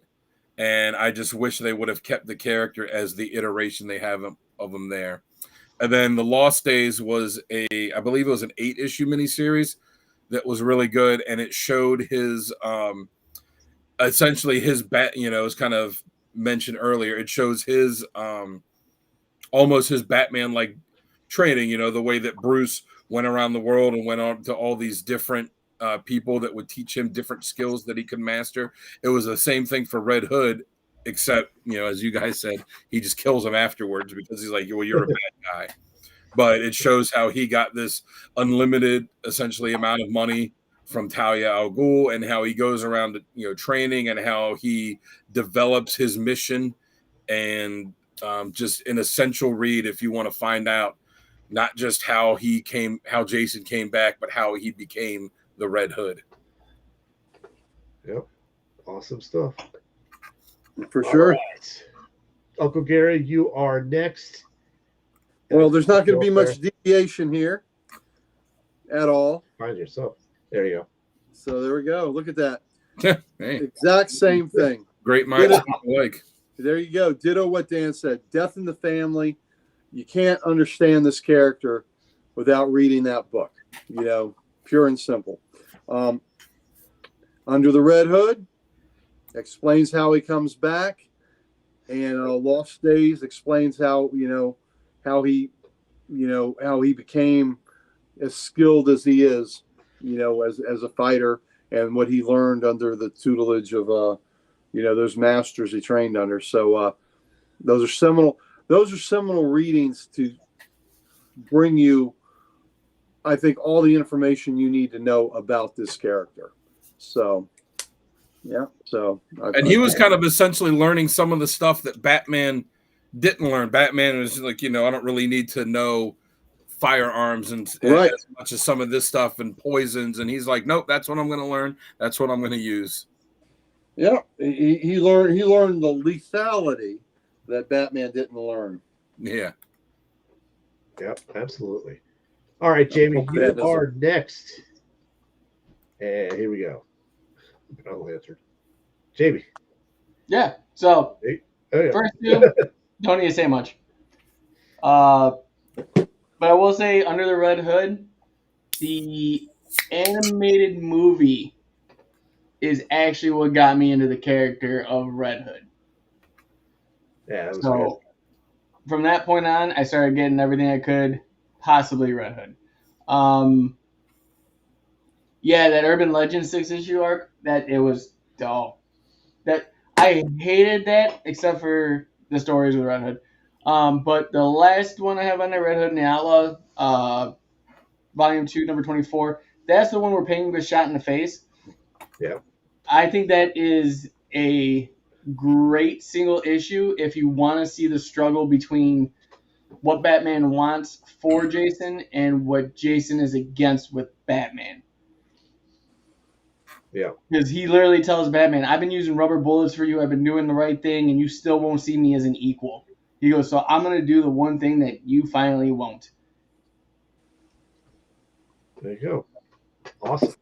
and I just wish they would have kept the character as the iteration they have of him there. And then The Lost Days was I believe it was an 8-issue miniseries that was really good, and it showed his essentially his as kind of mentioned earlier, it shows his almost his Batman like training, the way that Bruce went around the world and went on to all these different people that would teach him different skills that he could master. It was the same thing for Red Hood, except, as you guys said, he just kills him afterwards because he's like, well, you're a bad guy. But it shows how he got this unlimited, essentially, amount of money from Talia al Ghul, and how he goes around, training, and how he develops his mission. And just an essential read if you want to find out not just how Jason came back, but how he became the Red Hood. Yep. Awesome stuff. For sure. Right. Uncle Gary, you are next. Well, there's not going to be much deviation here at all. Find yourself. There you go. So there we go. Look at that. Hey. Exact same thing. Great minds alike. There you go. Ditto what Dan said. Death in the Family. You can't understand this character without reading that book. Pure and simple. Under the Red Hood explains how he comes back, and Lost Days explains how he became as skilled as he is, as a fighter, and what he learned under the tutelage of those masters he trained under. So those are seminal readings to bring you, I think, all the information you need to know about this character. So, yeah. So, and he was kind of essentially learning some of the stuff that Batman didn't learn. Batman was like, I don't really need to know firearms and right. as much as some of this stuff and poisons. And he's like, nope, that's what I'm going to learn. That's what I'm going to use. Yeah, he learned the lethality that Batman didn't learn. Yeah. Yep, absolutely. All right, Jamie, you are next. And here we go. I'll answer. Jamie. Yeah. So Oh, yeah. first two, don't need to say much. But I will say, Under the Red Hood, the animated movie is actually what got me into the character of Red Hood. Yeah, that was So good. from that point on, I started getting everything I could, possibly Red Hood. Yeah, that Urban Legend 6-issue arc, that it was dull. That I hated that, except for the stories with Red Hood. But the last one I have on there, Red Hood and the Outlaw, Volume 2, number 24, that's the one where Penguin was shot in the face. Yeah. I think that is a great single issue if you want to see the struggle between what Batman wants for Jason and what Jason is against with Batman. Yeah. Because he literally tells Batman, I've been using rubber bullets for you, I've been doing the right thing, and you still won't see me as an equal. He goes, so I'm going to do the one thing that you finally won't. There you go. Awesome.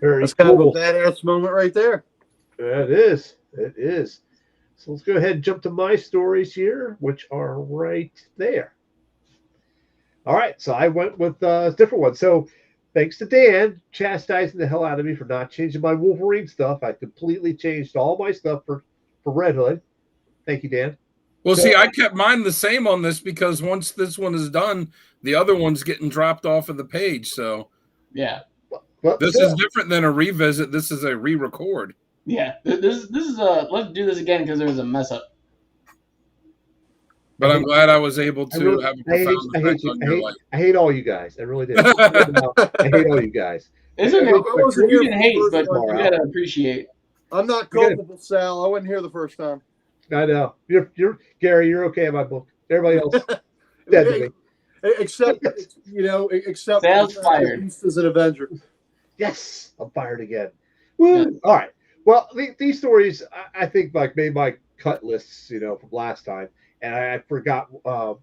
Very That's kind of a cool. badass moment right there. It is. It is. So let's go ahead and jump to my stories here, which are right there. All right. So I went with a different one. So thanks to Dan chastising the hell out of me for not changing my Wolverine stuff, I completely changed all my stuff for Red Hood. Thank you, Dan. Well, see, I kept mine the same on this because once this one is done, the other one's getting dropped off of the page. So Yeah. Well, this is different than a revisit. This is a re-record. Yeah. This is a, let's do this again because there was a mess up. But I'm glad I was able to have a profound effect on your life. I hate all you guys. I really did. I hate all you guys. It's okay. I wasn't You here can for hate, the but first one. you gotta appreciate. I'm not culpable, Sal. I wasn't here the first time. I know. You're Gary. You're okay in my book. Everybody else dead to me. Except Sal's fired. Beast is an Avenger. Yes, I'm fired again. Woo! Yeah. All right. Well, these stories I think like made my cut lists, from last time, and I forgot a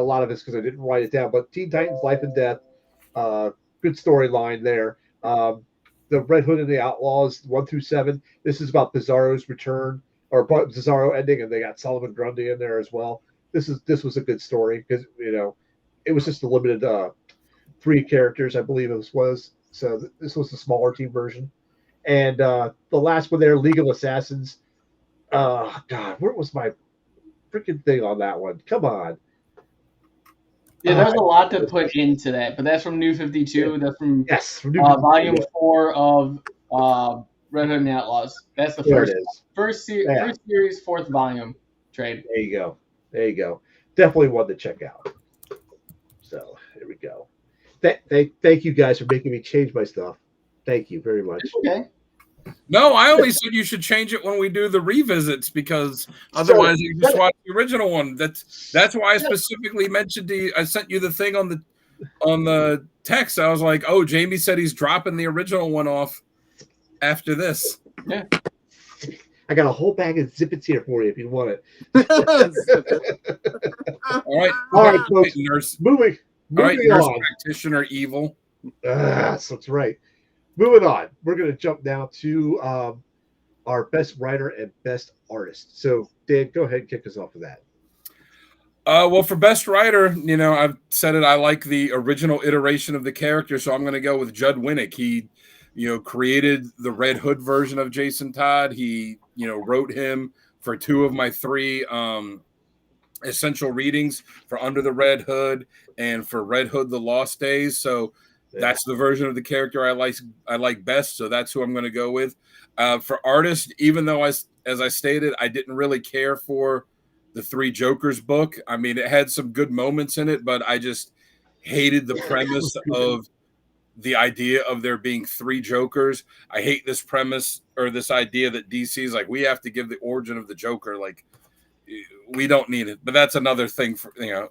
lot of this because I didn't write it down. But Teen Titans: Life and Death, good storyline there. The Red Hood and the Outlaws 1 through 7. This is about Bizarro's return or Bizarro ending, and they got Solomon Grundy in there as well. This was a good story because it was just a limited 3 characters, I believe it was. So this was the smaller team version. And the last one there, League of Assassins. God, where was my freaking thing on that one? Come on. Yeah, there's a lot to put into that, but that's from New 52. Yeah. That's from From Volume 4 of Red Hood and the Outlaws. That's the first series, 4th volume trade. There you go. Definitely one to check out. So here we go. Thank you guys for making me change my stuff. Thank you very much. Okay. No, I only said you should change it when we do the revisits because otherwise you just watch the original one. That's why I specifically mentioned to you. I sent you the thing on the text. I was like, "Oh, Jamie said he's dropping the original one off after this." Yeah. I got a whole bag of zippets here for you if you want it. All right, folks. Nurse. Moving Nurse on. Practitioner evil. That's right. Moving on. We're going to jump now to our best writer and best artist. So, Dan, go ahead and kick us off with that. Well, for best writer, I've said it. I like the original iteration of the character, so I'm going to go with Judd Winnick. He, created the Red Hood version of Jason Todd. He, wrote him for 2 of my 3 essential readings for Under the Red Hood and for Red Hood: The Lost Days. So that's the version of the character I like best. So that's who I'm going to go with. For artist, even though as I stated, I didn't really care for the 3 Jokers book. I mean, it had some good moments in it, but I just hated the premise of the idea of there being 3 Jokers. I hate this premise or this idea that DC is like, we have to give the origin of the Joker. Like, we don't need it. But that's another thing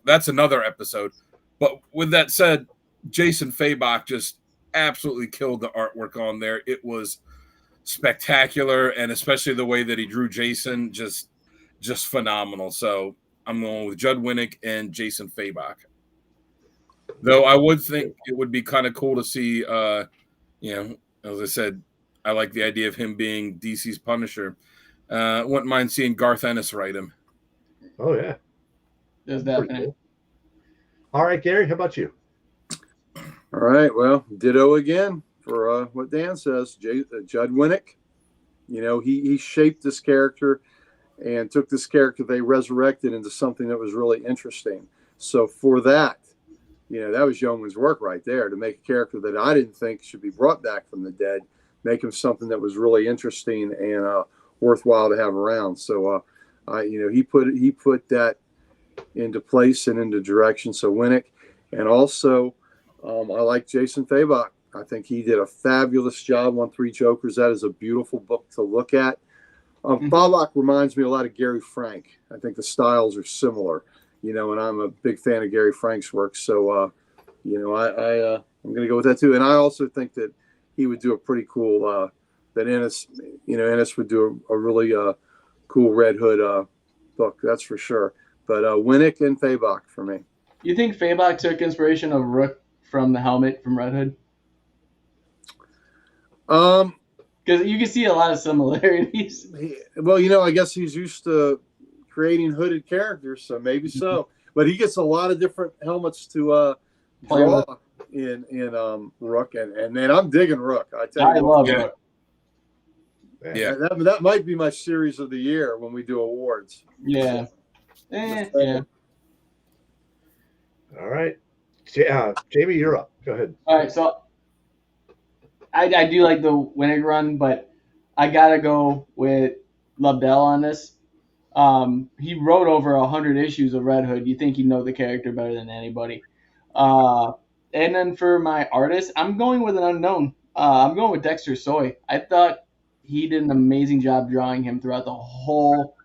that's another episode. But with that said, Jason Fabok just absolutely killed the artwork on there. It was spectacular, and especially the way that he drew Jason, just phenomenal. So I'm going with Judd Winnick and Jason Fabok. Though I would think it would be kind of cool to see, as I said, I like the idea of him being DC's Punisher. Wouldn't mind seeing Garth Ennis write him. Oh yeah, There's pretty definitely. cool. All right, Gary, how about you? All right, well, ditto again for what Dan says. Judd Winnick, you know, he shaped this character and took this character they resurrected into something that was really interesting. So for that, you know, that was yeoman's work right there, to make a character that I didn't think should be brought back from the dead, make him something that was really interesting and worthwhile to have around. So, you know, he put that into place and into direction. So Winnick, and also I like Jason Fabok. I think he did a fabulous job on Three Jokers. That is a beautiful book to look at. Fabok reminds me a lot of Gary Frank. I think the styles are similar, you know, and I'm a big fan of Gary Frank's work. So, you know, I'm going to go with that too. And I also think that he would do a pretty cool, that Ennis would do a really cool Red Hood book. That's for sure. But Winnick and Fabok for me. You think Fabok took inspiration of Rook from the helmet from Red Hood? Because you can see a lot of similarities. Well, you know, I guess he's used to creating hooded characters, so maybe so. But he gets a lot of different helmets to draw in Rook, and man, I'm digging Rook. I love Rook. Yeah, that might be my series of the year when we do awards. Yeah. Yeah. All right, Jamie, you're up. Go ahead. All right, so I do like the Winnick run, but I gotta go with Lobdell on this. He wrote over 100 issues of Red Hood. You think he'd know the character better than anybody. And then for my artist, I'm going with an unknown. I'm going with Dexter Soy. I thought he did an amazing job drawing him throughout the whole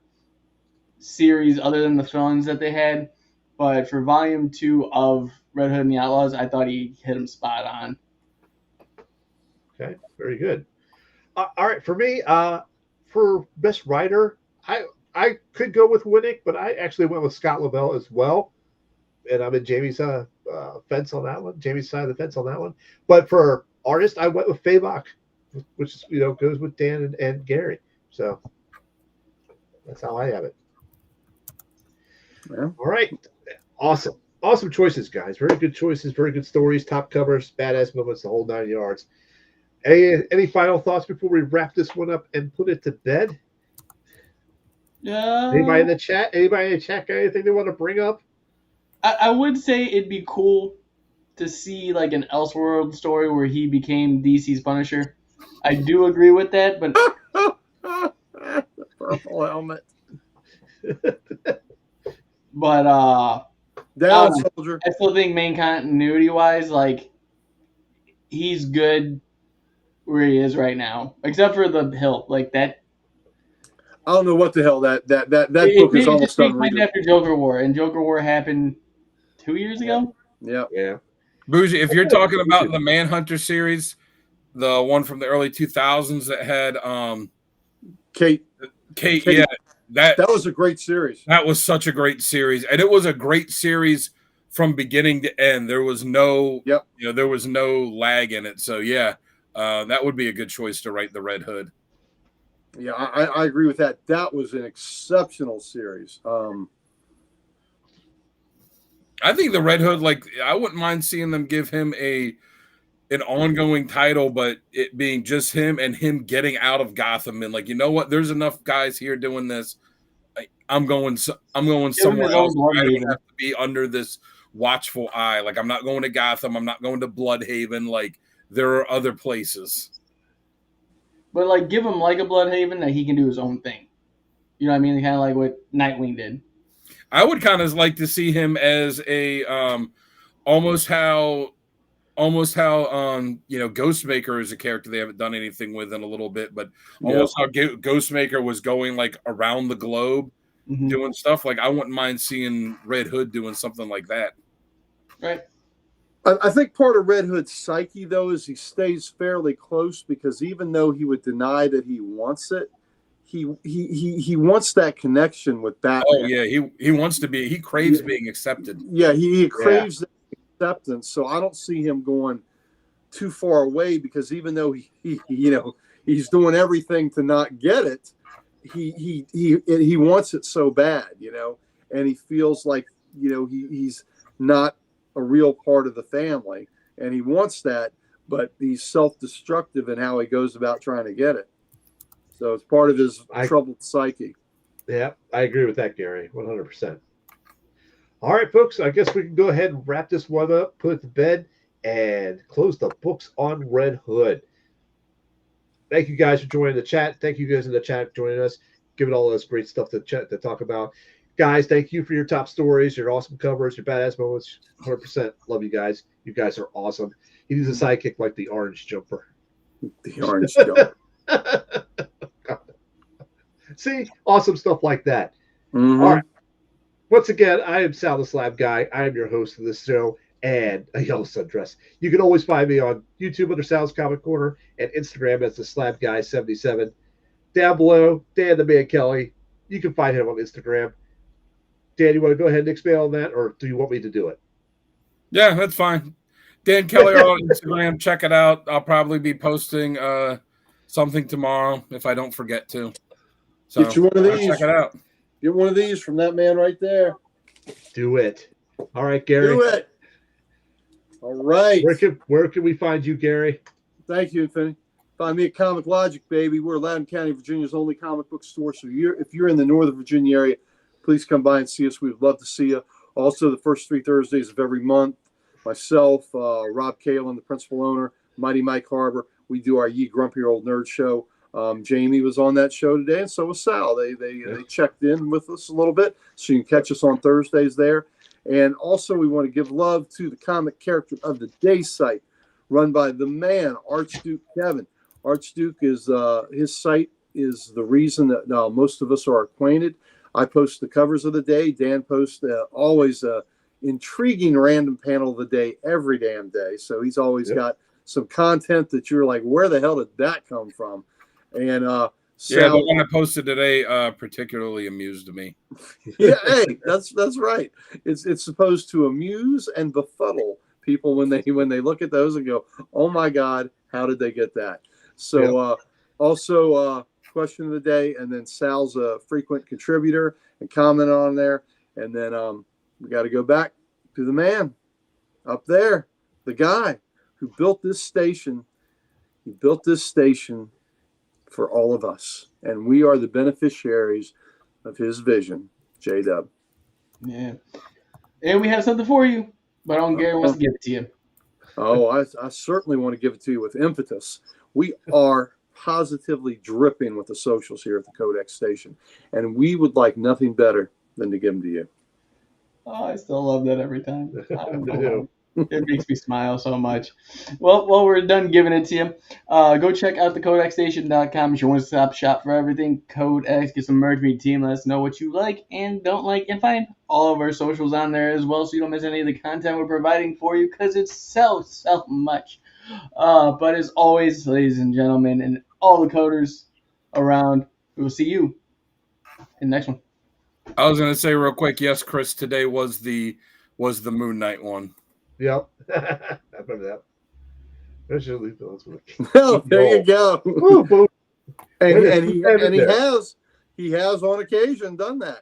series, other than the fill-ins that they had. But for volume 2 of Red Hood and the Outlaws, I thought he hit him spot on. Okay, very good. All right, for me, for best writer, I could go with Winnick, but I actually went with Scott Lobdell as well, and I'm in Jamie's fence on that one. Jamie's side of the fence on that one. But for artist, I went with Fabok, which is, you know, goes with Dan and Gary. So that's how I have it. Yeah. All right, awesome choices, guys. Very good choices, very good stories, top covers, badass moments, the whole 9 yards. Any final thoughts before we wrap this one up and put it to bed? Yeah. Anybody in the chat got anything they want to bring up? I would say it'd be cool to see like an Elseworld story where he became DC's Punisher. I do agree with that, but the purple helmet. Down, soldier. I still think main continuity wise, like he's good where he is right now, except for the Hill, like that. I don't know what the hell that book is almost unreadable. After Joker War, and Joker War happened 2 years ago. Yeah. Bougie, if you're talking about the Manhunter series, the one from the early 2000s that had Kate, yeah, that was a great series. That was such a great series, and it was a great series from beginning to end. There was no, there was no lag in it. So yeah, that would be a good choice to write the Red Hood. Yeah, I agree with that. That was an exceptional series. I think the Red Hood, like, I wouldn't mind seeing them give him an ongoing title, but it being just him and him getting out of Gotham and like, you know what? There's enough guys here doing this. I'm going somewhere else. I don't have to be under this watchful eye. Like, I'm not going to Gotham. I'm not going to Bloodhaven. Like, there are other places. But like, give him like a Bloodhaven that he can do his own thing. You know what I mean? Kind of like what Nightwing did. I would kind of like to see him as a almost how Ghostmaker is a character they haven't done anything with in a little bit, but almost how Ghostmaker was going like around the globe doing stuff. Like, I wouldn't mind seeing Red Hood doing something like that. Right. I think part of Red Hood's psyche, though, is he stays fairly close because even though he would deny that he wants it, he wants that connection with Batman. Oh yeah, he wants to be. He craves being accepted. Yeah, he craves that acceptance. So I don't see him going too far away, because even though he's doing everything to not get it, he wants it so bad, and he feels like he's not a real part of the family, and he wants that, but he's self-destructive in how he goes about trying to get it. So it's part of his troubled psyche. Yeah, I agree with that, Gary, 100%. All right, folks, I guess we can go ahead and wrap this one up, put it to bed, and close the books on Red Hood. Thank you guys for joining the chat. Thank you guys in the chat for joining us, giving all this great stuff to talk about. Guys, thank you for your top stories, your awesome covers, your badass moments. 100% love you guys. You guys are awesome. He needs a sidekick like the Orange Jumper. The Orange Jumper. See, awesome stuff like that. Mm-hmm. All right. Once again, I am Sal the Slab Guy. I am your host of this show and a yellow sundress. You can always find me on YouTube under Sal's Comic Corner and Instagram as the Slab Guy 77. Down below, Dan the Man Kelly. You can find him on Instagram. Dan, you want to go ahead and expand on that, or do you want me to do it? Yeah, that's fine. Dan Kelly on Instagram. Check it out. I'll probably be posting something tomorrow if I don't forget to. So get you one of these. Check it out. Get one of these from that man right there. Do it. All right, Gary. Do it. All right. Where can we find you, Gary? Thank you, Infinity. Find me at Comic Logic, baby. We're Loudoun County, Virginia's only comic book store. So if you're in the Northern Virginia area, please come by and see us. We'd love to see you. Also, the first 3 Thursdays of every month, myself, Rob Kalin, the principal owner, Mighty Mike Harbor, we do our Ye Grumpy Old Nerd show. Jamie was on that show today, and so was Sal. They checked in with us a little bit, so you can catch us on Thursdays there. And also, we want to give love to the Comic Character of the Day site, run by the man, Archduke Kevin. Archduke is his site is the reason that most of us are acquainted. I post the covers of the day. Dan posts always a intriguing random panel of the day every damn day. So he's always got some content that you're like, where the hell did that come from? And Sal, the one I posted today particularly amused me. Yeah, hey, that's right. It's supposed to amuse and befuddle people when they look at those and go, oh my God, how did they get that? So also question of the day, and then Sal's a frequent contributor and comment on there. And then we got to go back to the man up there, the guy who built this station. He built this station for all of us, and we are the beneficiaries of his vision. J-Dub. Yeah. And we have something for you, but I don't Gary wants to give it to you. Oh, I certainly want to give it to you with impetus. We are positively dripping with the socials here at the Codex station, and we would like nothing better than to give them to you. Oh, I still love that every time. I don't know. It makes me smile so much. Well, we're done giving it to you. Go check out the CodexStation.com. It's your one-stop shop for everything Codex. Get some merch, meet team. Let us know what you like and don't like, and find all of our socials on there as well, so you don't miss any of the content we're providing for you, because it's so much. But as always, ladies and gentlemen, and all the coders around, we will see you in the next one. I was going to say real quick, yes, Chris, today was the Moon Knight one. Yep. I remember that. I should leave those with Oh, there you go. And he has on occasion done that.